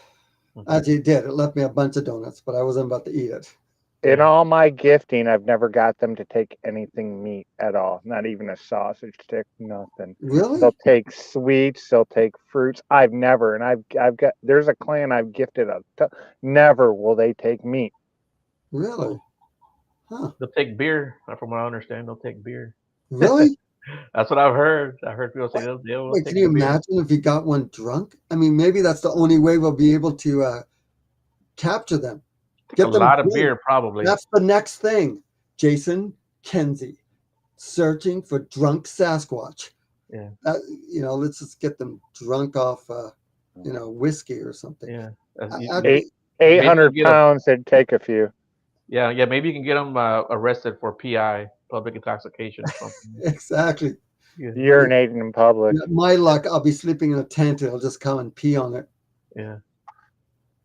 S1: Mhm.
S2: Actually, it did. It left me a bunch of donuts, but I wasn't about to eat it.
S3: In
S1: Yeah.
S3: all my gifting, I've never got them to take anything meat at all. Not even a sausage stick, nothing. They'll
S2: Really?
S3: take sweets, they'll take fruits. I've never, and I've got. There's a clan I've gifted never will they take meat.
S2: Really?
S1: Oh,
S2: Huh.
S1: they'll take beer. From what I understand, they'll take beer.
S2: Really?
S1: That's what I've heard. I heard people say
S2: What?
S1: they'll
S2: Wait, can
S1: take
S2: you
S1: the beer.
S2: imagine if you got one drunk? I mean, maybe that's the only way we'll be able to capture them.
S1: Take a
S2: Get them
S1: lot of
S2: drunk.
S1: beer, probably.
S2: That's the next thing. Jason, Kenzie, searching for drunk Sasquatch.
S1: Yeah,
S2: Let's just get them drunk off, whiskey or something.
S1: yeah.
S2: I'd
S3: Eight
S2: be,
S3: eight
S1: Maybe you
S3: hundred
S1: can get them.
S3: pounds. It'd take a few.
S1: Yeah, yeah. Maybe you can get them arrested for PI, public intoxication or something.
S2: exactly.
S1: Yeah,
S3: Urinating in public.
S2: Yeah, my luck, I'll be sleeping in a tent and I'll just come and pee on it.
S1: yeah,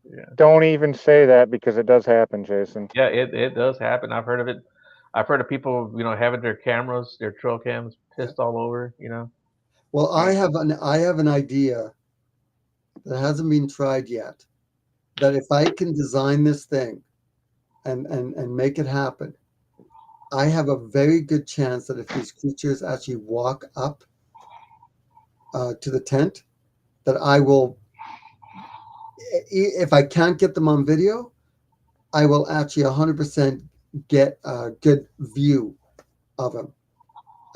S1: yeah.
S3: Don't even say that because it does happen, Jason.
S1: Yeah, it does happen. I've heard of it. I've heard of people, having their cameras, their trail cams
S2: Yeah.
S1: pissed all over.
S2: Well, I have an idea that hasn't been tried yet. That if I can design this thing and make it happen, I have a very good chance that if these creatures actually walk up to the tent, that I will, if I can't get them on video, I will actually 100% get a good view of them.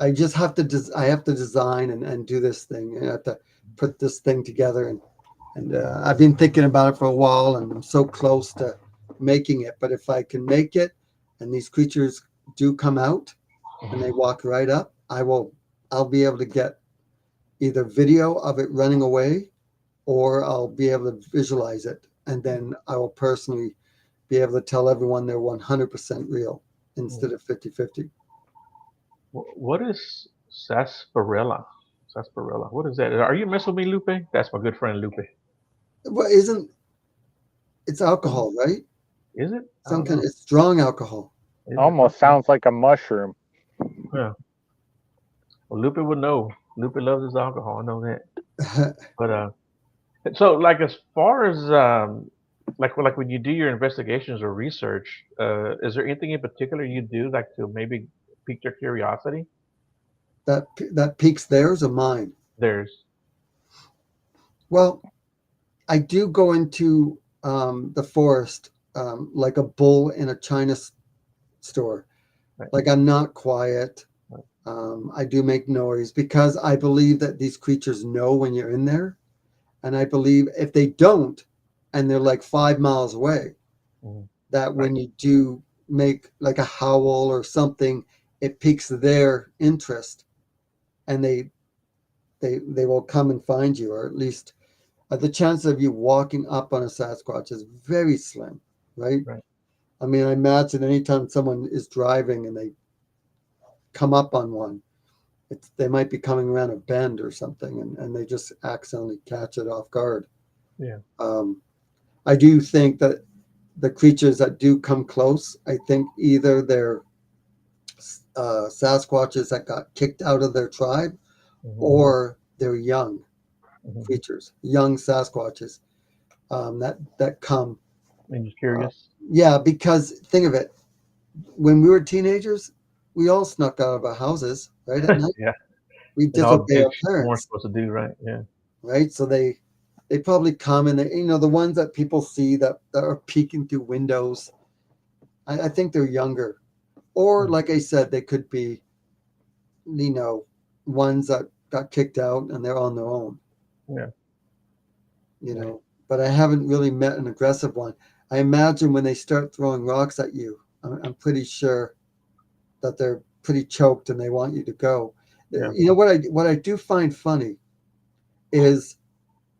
S2: I just have to I have to design and do this thing. I have to put this thing together, and I've been thinking about it for a while, and I'm so close to making it. But if I can make it, and these creatures do come out and they walk right up, I'll be able to get either video of it running away, or I'll be able to visualize it, and then I will personally be able to tell everyone they're 100% real instead of 50-50.
S1: What is sarsaparilla? Sarsaparilla. What is that? Are you messing with me, Lupe? That's my good friend Lupe.
S2: Well, isn't it's alcohol, right?
S1: Is it? I
S2: Some
S1: don't
S2: kind
S1: know.
S2: of, it's strong alcohol.
S1: Is it?
S3: Almost
S1: Okay.
S3: sounds like a mushroom.
S1: Yeah. Well, Lupe would know. Lupe loves his alcohol. I know that. But so like as far as like when you do your investigations or research, is there anything in particular you do like to maybe pique their curiosity?
S2: that piques theirs or mine.
S1: There's
S2: Well, I do go into the forest like a bull in a China store.
S1: right,
S2: Like I'm not quiet.
S1: right.
S2: I do make noise because I believe that these creatures know when you're in there. And I believe if they don't, and they're like 5 miles away,
S1: Mhm.
S2: that
S1: Right.
S2: when you do make like a howl or something, it piques their interest, and they will come and find you, or at least the chance of you walking up on a Sasquatch is very slim, right?
S1: Right.
S2: I mean, I imagine anytime someone is driving and they come up on one, they might be coming around a bend or something, and they just accidentally catch it off guard.
S1: Yeah.
S2: I do think that the creatures that do come close, I think either they're Sasquatches that got kicked out of their tribe,
S1: Mhm.
S2: or they're young
S1: Mhm.
S2: creatures, young Sasquatches that come.
S1: I'm just
S2: Uh,
S1: curious.
S2: yeah, because think of it, when we were teenagers, we all snuck out of our houses, right, at night.
S1: Yeah.
S2: We
S1: And all
S2: disobey
S1: did
S2: our
S1: you weren't
S2: parents,
S1: supposed to do, right? Yeah.
S2: right? So they probably come, and the ones that people see that are peeking through windows. I think they're younger, or like I said, they could be, ones that got kicked out and they're on their own.
S1: Yeah.
S2: But I haven't really met an aggressive one. I imagine when they start throwing rocks at you, I'm pretty sure that they're pretty choked and they want you to go.
S1: Yeah.
S2: What I do find funny is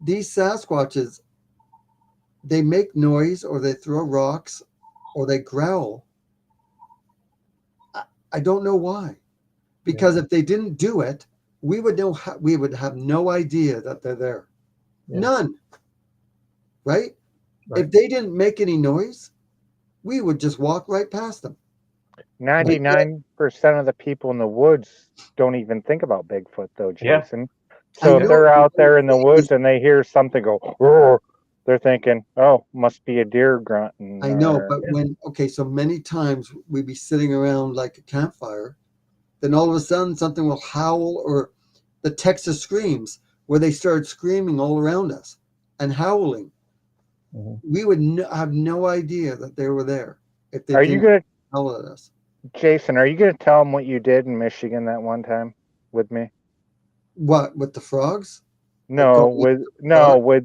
S2: these Sasquatches, they make noise or they throw rocks or they growl. I don't know why. Because if they didn't do it, we would have no idea that they're there.
S1: Yeah.
S2: None. Right? If they didn't make any noise, we would just walk right past them.
S3: 99% of the people in the woods don't even think about Bigfoot, though, Jason.
S1: Yeah.
S3: So if they're out there in the woods and they hear something go, roar, they're thinking, oh, must be a deer grunting.
S2: I know, but so many times we'd be sitting around like a campfire, then all of a sudden something will howl, or the Texas screams, where they started screaming all around us and howling. Mm-hmm. We would have no idea that they were there if they didn't howl at us.
S3: Jason, are you going to tell them what you did in Michigan that one time with me?
S2: What, with the frogs?
S3: No, with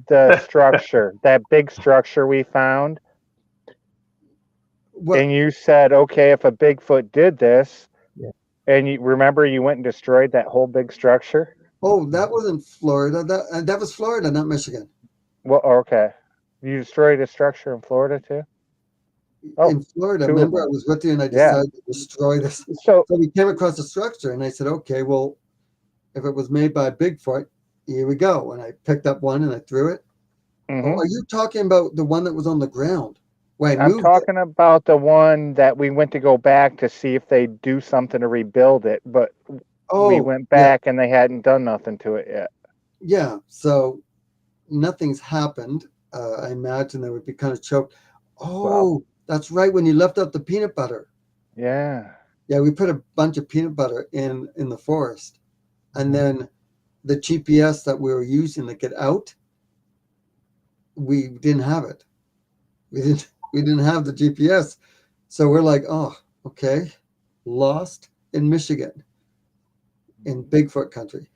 S3: the structure, that big structure we found. What? And you said, okay, if a Bigfoot did this, and you remember you went and destroyed that whole big structure.
S2: Oh, that wasn't Florida. That was Florida, not Michigan.
S3: Well, okay, you destroyed a structure in Florida too.
S2: Oh, in Florida, remember I was with you and I decided to destroy this. So we came across a structure and I said, okay, well, if it was made by Bigfoot, here we go. And I picked up one and I threw it. Mm-hmm. Oh, are you talking about the one that was on the ground?
S3: I'm talking about the one that we went to go back to see if they do something to rebuild it, but we went back and they hadn't done nothing to it yet.
S2: Yeah, so nothing's happened. I imagine they would be kind of choked. Oh, that's right, when you left out the peanut butter.
S3: Yeah.
S2: Yeah, we put a bunch of peanut butter in the forest. And then the GPS that we were using to get out, we didn't have it. We didn't have the GPS. So we're like, oh, okay, lost in Michigan, in Bigfoot country.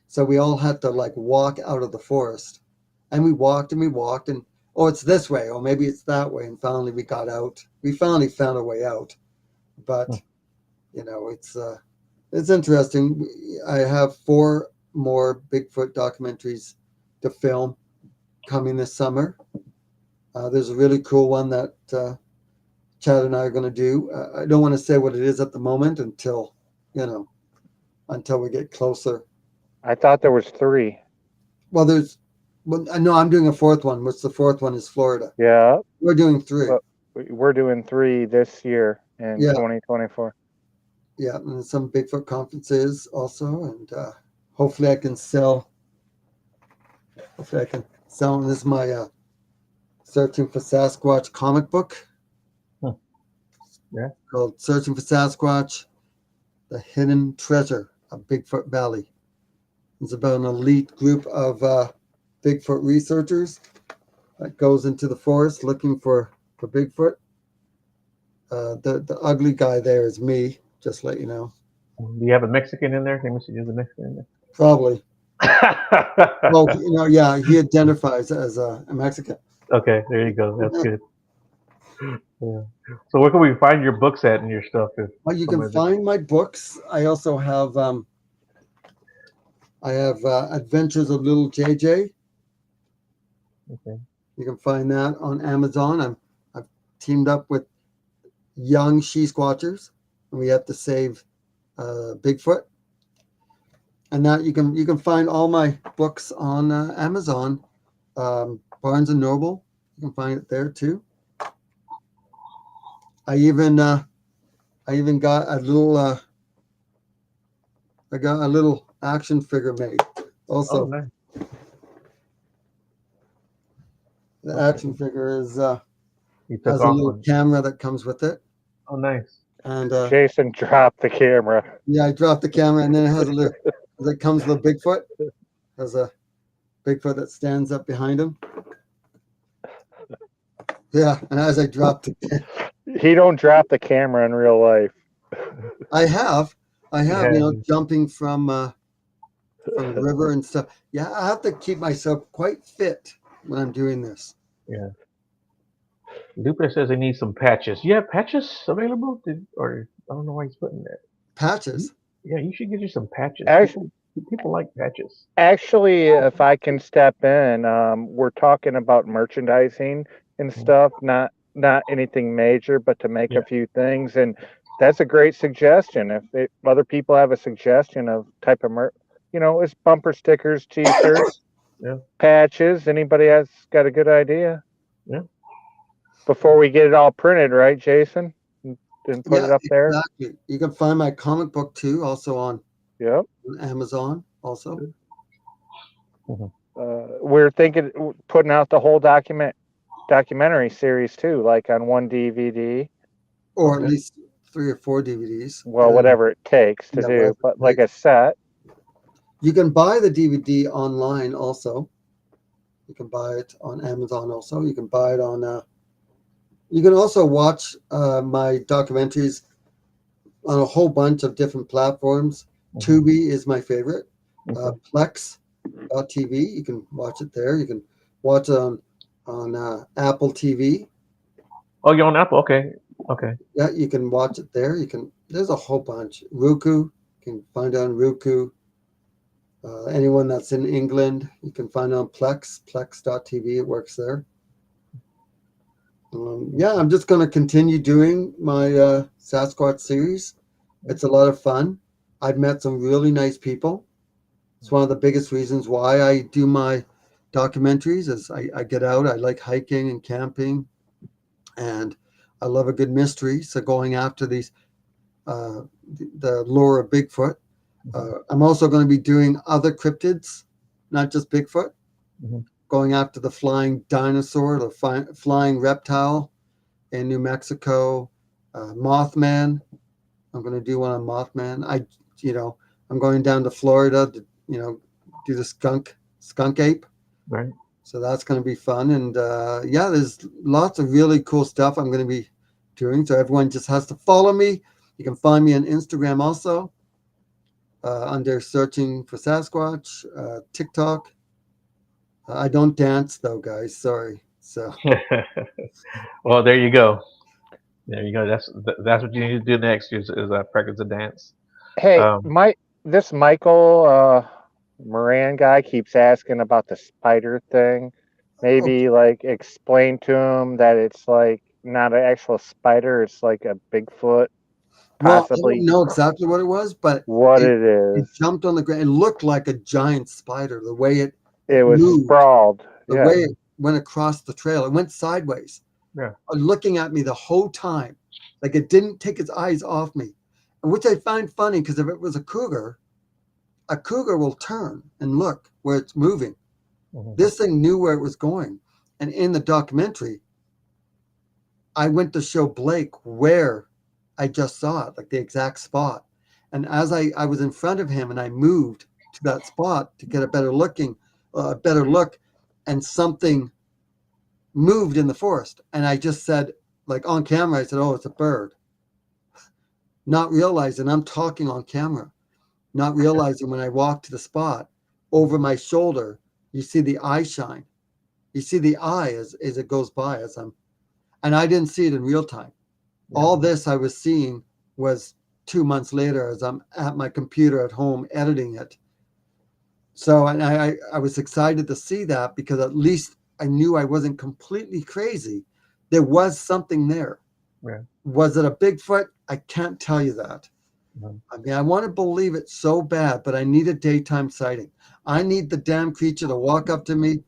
S2: So we all had to like walk out of the forest. And we walked and oh, it's this way, or maybe it's that way. And finally we got out. We finally found a way out. But, it's interesting. I have 4 more Bigfoot documentaries to film coming this summer. There's a really cool one that Chad and I are going to do. I don't want to say what it is at the moment until we get closer.
S3: I thought there was 3.
S2: Well, no, I'm doing a 4th one, which the 4th one is Florida.
S3: Yeah.
S2: We're doing 3.
S3: We're doing 3 this year in 2024.
S2: Yeah, and some Bigfoot conferences also, and hopefully I can sell. This is my Searching for Sasquatch comic book.
S1: Yeah.
S2: Called Searching for Sasquatch, The Hidden Treasure of Bigfoot Valley. It's about an elite group of Bigfoot researchers that goes into the forest looking for Bigfoot. The ugly guy there is me, just to let you know.
S1: Do you have a Mexican in there? Can we see the Mexican in there?
S2: Probably. Well, he identifies as a Mexican.
S1: Okay, there you go. That's good. Yeah. So where can we find your books at and your stuff?
S2: Well, you can find my books. I also have Adventures of Lil Jay.
S1: Okay.
S2: You can find that on Amazon. I've teamed up with young she-squatchers, and we have to save Bigfoot. And that you can find all my books on Amazon, Barnes and Noble. You can find it there too. I even got a little action figure made also.
S1: Oh, nice.
S2: The action figure has a little camera that comes with it.
S1: Oh, nice.
S2: And
S3: Jason dropped the camera.
S2: Yeah, I dropped the camera, and then it has a little. It comes with a Bigfoot. There's a Bigfoot that stands up behind him. Yeah, and as I dropped it,
S3: He don't drop the camera in real life.
S2: I have,
S1: Yeah,
S2: jumping from a river and stuff. Yeah, I have to keep myself quite fit when I'm doing this.
S1: yeah. Lupe says he needs some patches. You have patches available? Or I don't know why he's putting that.
S2: Patches.
S1: Yeah, you should get you some patches.
S3: Actually,
S1: People like patches.
S3: actually, if I can step in, we're talking about merchandising and
S1: Mhm.
S3: stuff, not anything major, but to make a
S1: Yeah,
S3: few things. And that's a great suggestion. If other people have a suggestion of type of it's bumper stickers, T-shirts,
S1: yeah,
S3: patches. Anybody has got a good idea
S1: yeah.
S3: before we get it all printed, right, Jason? And put
S2: Yeah,
S3: it up there.
S2: exactly. You can find my comic book too, also on
S3: Yep.
S2: Amazon. Also,
S1: Mhm.
S3: We're thinking putting out the whole documentary series too, like on one DVD.
S2: or at
S1: Okay.
S2: least 3 or 4 DVDs.
S3: Well, whatever it takes to
S2: Yeah,
S3: do,
S2: whatever
S3: but
S2: it
S3: like
S2: takes.
S3: a set.
S2: You can buy the DVD online also. You can buy it on Amazon also. You can buy it on. You can also watch my documentaries on a whole bunch of different platforms.
S1: Mhm.
S2: Tubi is my favorite.
S1: Okay.
S2: Plex.tv, you can watch it there. You can watch it on Apple TV.
S1: Oh, you're on Apple. Okay. Okay.
S2: Yeah, you can watch it there. You can. There's a whole bunch. Roku, you can find it on Roku. Anyone that's in England, you can find it on Plex.tv. It works there. Yeah, I'm just going to continue doing my Sasquatch series. It's a lot of fun. I've met some really nice people. It's one of the biggest reasons why I do my documentaries is I get out. I like hiking and camping, and I love a good mystery. So going after the lure of Bigfoot.
S1: Mhm.
S2: I'm also going to be doing other cryptids, not just Bigfoot.
S1: Mhm.
S2: Going after the flying dinosaur, the flying reptile in New Mexico, Mothman. I'm going to do one on Mothman. You know, I'm going down to Florida to, do the skunk ape.
S1: Right.
S2: So that's going to be fun. And yeah, there's lots of really cool stuff I'm going to be doing. So everyone just has to follow me. You can find me on Instagram also under searching for Sasquatch, TikTok. I don't dance though, guys. Sorry. So
S1: Well, there you go. There you go. That's what you need to do next. Is practice a dance.
S3: Hey,
S1: Um.
S3: this Michael Moran guy keeps asking about the spider thing.
S2: okay.
S3: Maybe like explain to him that it's like not an actual spider, it's like a Bigfoot,
S2: Well, I don't
S3: possibly
S2: know exactly what it was, but
S3: what
S2: it
S3: it
S2: it
S3: is.
S2: jumped on the ground. It looked like a giant spider. The way it
S3: It was
S2: moved,
S3: sprawled.
S2: the
S3: Yeah.
S2: way it went across the trail, it went sideways,
S1: Yeah.
S2: looking at me the whole time, like it didn't take its eyes off me, and which I find funny because if it was a cougar will turn and look where it's moving.
S1: Mhm.
S2: This thing knew where it was going, and in the documentary, I went to show Blake where I just saw it, like the exact spot. And as I was in front of him and I moved to that spot to get a better look, and something moved in the forest. And I just said, like on camera, I said, "Oh, it's a bird." Not realizing I'm talking on camera, not realizing when I walked to the spot over my shoulder, you see the eye shine. You see the eye as it goes by and I didn't see it in real time.
S1: Yeah.
S2: All this I was seeing was 2 months later as I'm at my computer at home editing it. So, and I was excited to see that because at least I knew I wasn't completely crazy. There was something there.
S1: Yeah.
S2: Was it a Bigfoot? I can't tell you that.
S1: Mhm.
S2: I mean, I want to believe it so bad, but I need a daytime sighting. I need the damn creature to walk up to me,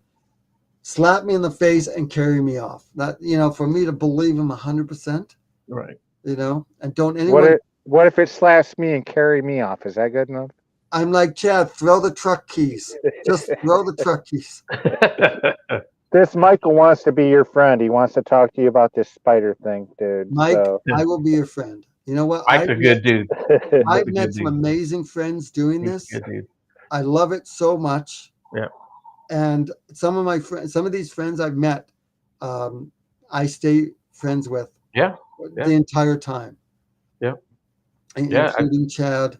S2: slap me in the face, and carry me off. That, for me to believe him 100%,
S1: Right.
S2: and don't
S3: What
S2: anyone.
S3: it what if it slaps me and carry me off? Is that good enough?
S2: I'm like, Chad, throw the truck keys. Just throw the truck keys.
S3: This Michael wants to be your friend. He wants to talk to you about this spider thing, dude.
S2: Mike,
S3: So
S2: I will be your friend. You know what?
S1: Mike's a good dude. Mike's
S2: I've
S1: a
S2: met
S1: good
S2: some
S1: dude.
S2: amazing friends doing
S1: He's a
S2: this.
S1: good dude.
S2: I love it so much.
S1: Yeah.
S2: And some of these friends I've met, um, I stay friends with
S1: Yeah, yeah,
S2: the entire time,
S1: yeah, yeah.
S2: including Chad.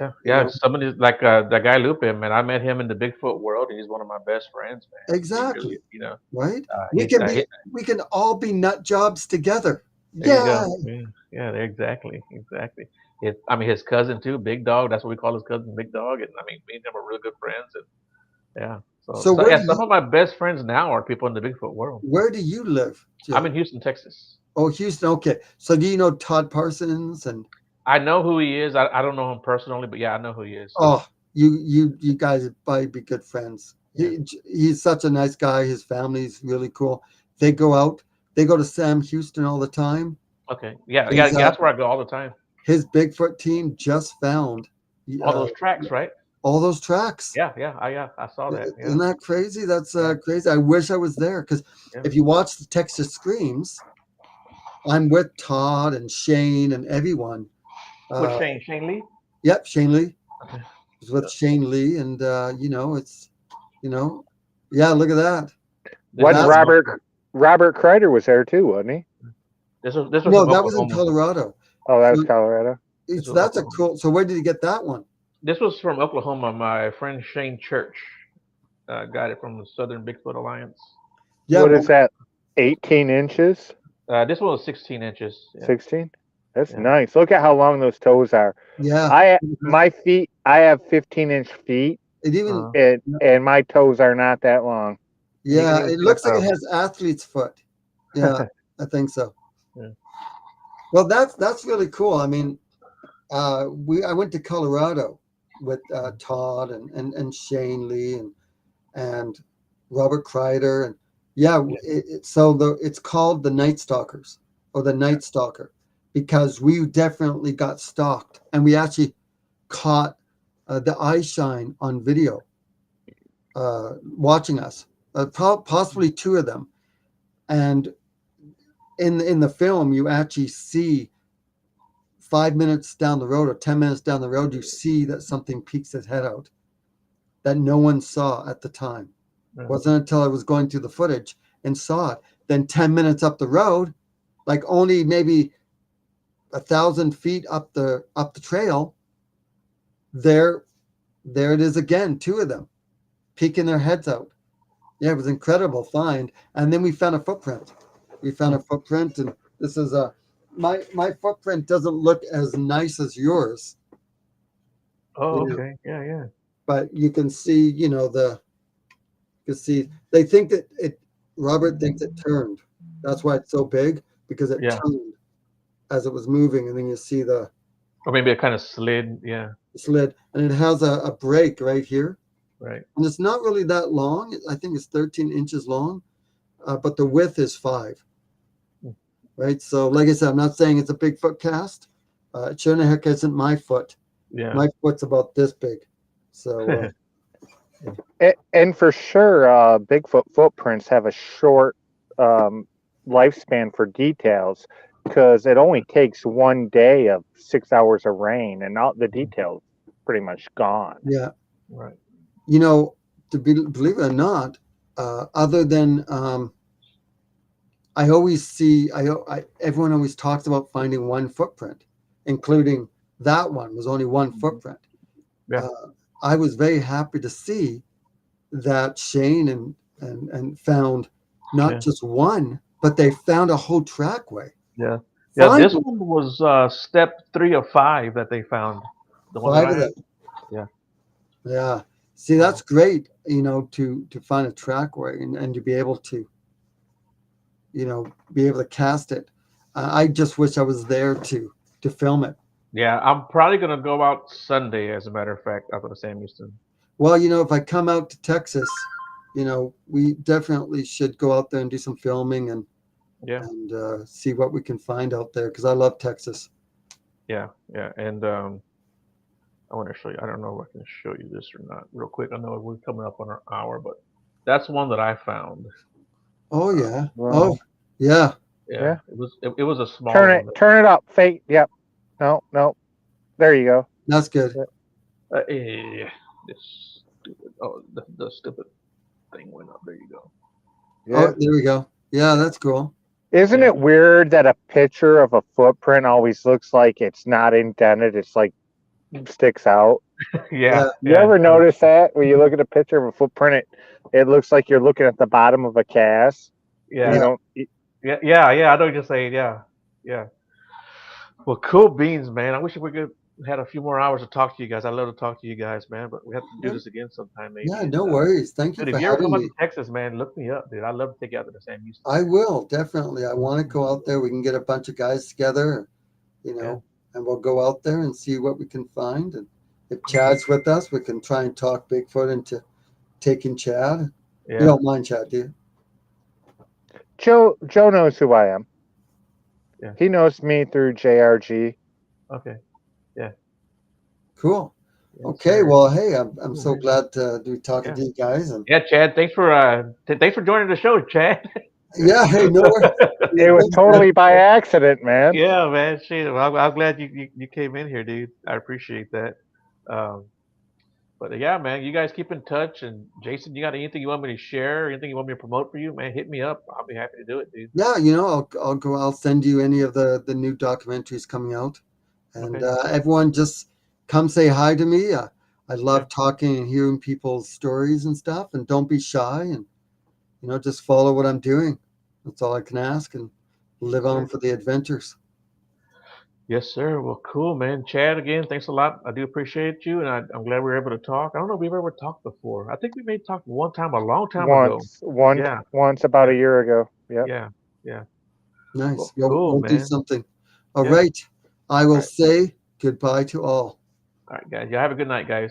S1: Yeah,
S2: You
S1: yeah.
S2: know,
S1: Somebody like that guy Lupe, man. I met him in the Bigfoot world, and he's one of my best friends, man. He really,
S2: exactly,
S1: uh,
S2: right? We
S1: he's
S2: can be, we can all be nut jobs together.
S1: there you
S2: Yeah,
S1: go. Yeah, yeah, exactly, exactly. I mean, his cousin too, Big Dog. That's what we call his cousin, Big Dog. And I mean, me and him are really good friends. And yeah,
S2: so
S1: so yeah, some of my best friends now are people in the Bigfoot world.
S2: where do you live,
S1: I'm
S2: Joe?
S1: in Houston, Texas.
S2: Oh, Houston. Okay. So do you know Todd Parsons and
S1: I know who he is. I don't know him personally, but yeah, I know who he is.
S2: oh, you guys would probably be good friends.
S1: Yeah.
S2: He's such a nice guy. His family's really cool. They go out. They go to Sam Houston all the time.
S1: Okay. Yeah, yeah,
S2: He's,
S1: yeah. That's where I go all the time.
S2: his Bigfoot team just found
S1: All
S2: uh,
S1: those tracks, right?
S2: all those tracks.
S1: Yeah, yeah. I saw that. Yeah,
S2: Isn't that crazy? That's
S1: yeah,
S2: crazy. I wish I was there because
S1: yeah.
S2: if you watch the Texas Screams, I'm with Todd and Shane and everyone.
S1: With
S2: Uh,
S1: Shane Lee.
S2: yep, Shane Lee.
S1: Okay.
S2: Was with Shane Lee, and it's yeah. Look at that.
S1: This
S3: Wasn't
S1: was
S2: That's
S1: from
S3: Robert Kreider was there too, wasn't he?
S1: this was
S2: no,
S1: from
S2: that was in
S1: Oklahoma.
S2: Colorado.
S3: Oh, that was
S2: So
S3: Colorado.
S1: This was
S2: that's a
S1: Oklahoma.
S2: cool. So where did you get that one?
S1: This was from Oklahoma. My friend Shane Church got it from the Southern Bigfoot Alliance.
S2: Yeah,
S3: What
S2: well,
S3: is that? 18 inches?
S1: This one was 16 inches. Yeah,
S3: 16? That's
S1: yeah.
S3: nice. Look at how long those toes are.
S2: yeah.
S3: My feet, I have 15-inch feet,
S2: It even
S3: and my toes are not that long.
S1: You can
S2: yeah.
S1: even
S2: It
S1: see like
S2: looks like it has athlete's foot. Yeah,
S1: the.
S2: I think so.
S1: Yeah.
S2: Well, that's really cool. I mean, I went to Colorado with Todd and Shane Lee and Robert Kreider and yeah. It's called the Night Stalkers or the Night Stalker because we definitely got stalked and we actually caught the eye shine on video watching us, possibly two of them, and in the film you actually see 5 minutes down the road or 10 minutes down the road, you see that something peeks its head out that no one saw at the time.
S1: Yeah.
S2: It wasn't until I was going through the footage and saw it. Then 10 minutes up the road, like only maybe 1,000 feet up the trail, there it is again, two of them peeking their heads out. Yeah, it was incredible find. And then we found a footprint. And this is my footprint doesn't look as nice as yours.
S1: Oh,
S2: You know,
S1: okay. Yeah, yeah.
S2: but you can see, they think that Robert thinks it turned. That's why it's so big because it
S1: Yeah.
S2: turned as it was moving, and then you see the
S1: Or maybe it kind of slid. Yeah.
S2: slid, and it has a break right here,
S1: Right.
S2: and it's not really that long. I think it's 13 inches long, but the width is 5. Right. So, like I said, I'm not saying it's a Bigfoot cast. It sure the heck isn't my foot.
S1: Yeah.
S2: My foot's about this big. So,
S3: And for sure, Bigfoot footprints have a short lifespan for details because it only takes one day of 6 hours of rain, and all the details pretty much gone.
S2: yeah.
S1: Right.
S2: Believe it or not, other than I always see, everyone always talks about finding one footprint, including that one was only one footprint.
S1: Yeah.
S2: I was very happy to see that Shane and found not just one, but they found a whole trackway.
S1: Yeah. Yeah.
S2: Five,
S1: This one was step 3 of 5 that they found. The one that
S2: 5
S1: I
S2: of
S1: had.
S2: them.
S1: Yeah.
S2: Yeah. See, that's great, to find a trackway and to be able to, be able to cast it. I just wish I was there to film it.
S1: Yeah. I'm probably gonna go out Sunday, as a matter of fact, out to the Sam Houston.
S2: Well, if I come out to Texas, we definitely should go out there and do some filming and
S1: Yeah.
S2: see what we can find out there because I love Texas.
S1: Yeah. Yeah. And I want to show you. I don't know if I can show you this or not, real quick. I know we're coming up on our hour, but that's one that I found.
S2: Oh yeah.
S3: Wow.
S2: Oh yeah.
S1: Yeah. It was a small
S3: Turn
S1: one.
S3: it up. Fake. Yep. No. There you go.
S2: That's good.
S1: Yeah. This stupid. Oh, the stupid thing went up. There you go.
S3: Yeah.
S2: Oh, there we go. Yeah, that's cool.
S3: Isn't it weird that a picture of a footprint always looks like it's not indented? It's like sticks out.
S1: Yeah,
S3: You
S1: yeah,
S3: ever notice that when you look at a picture of a footprint, it looks like you're looking at the bottom of a cast? And you
S1: yeah,
S2: Yeah.
S3: don't.
S1: yeah. I know what you're saying. Yeah, yeah. Well, cool beans, man. I wish we could had a few more hours to talk to you guys. I'd love to talk to you guys, man. But we have to do this again sometime, maybe.
S2: Yeah,
S1: And
S2: no worries. Thank you
S1: dude,
S2: for
S1: if you ever
S2: having
S1: come out
S2: me.
S1: to Texas, man, look me up, dude. I'd love to take you out to the Sam Houston.
S2: I will definitely. I want to go out there. We can get a bunch of guys together, you
S1: Yeah,
S2: know, and we'll go out there and see what we can find. And if Chad's with us, we can try and talk Bigfoot into taking Chad. You
S1: yeah,
S2: don't mind Chad, do you?
S3: Joe knows who I am.
S1: yeah.
S3: He knows me through JRG.
S1: Okay, yeah,
S2: Cool.
S1: yes,
S2: Okay.
S1: sir.
S2: Well, hey, I'm
S1: Cool,
S2: so
S1: man.
S2: glad to be talking
S1: Yeah,
S2: to you guys. And
S1: yeah, Chad. Thanks for joining the show, Chad.
S2: yeah, hey, no worries.
S3: It was
S2: Thanks, man.
S3: totally by accident, man.
S1: Yeah, man. Shit, well, I'm glad you came in here, dude. I appreciate that. Um, but yeah, man, you guys keep in touch. And Jason, you got anything you want me to share? Anything you want me to promote for you, man? Hit me up. I'll be happy to do it, dude.
S2: Yeah, I'll go. I'll send you any of the new documentaries coming out, and
S1: Okay.
S2: everyone just come say hi to me. I
S1: Yeah.
S2: love talking and hearing people's stories and stuff. And don't be shy, and just follow what I'm doing. That's all I can ask, and live
S1: Yes,
S2: on
S1: sir.
S2: for the adventures.
S1: Yes, sir. Well, cool, man. Chad, again, thanks a lot. I do appreciate you, and I'm glad we were able to talk. I don't know if we've ever talked before. I think we may talk one time a long time ago. Yeah,
S3: Once about
S1: yeah,
S3: a year ago. Yep.
S1: yeah, yeah.
S2: Nice.
S1: Well,
S2: We'll
S1: cool,
S2: we'll do
S1: man.
S2: something. All
S1: Yeah.
S2: right. I
S1: All
S2: will
S1: right.
S2: say goodbye to all.
S1: All right, guys. You have a good night, guys.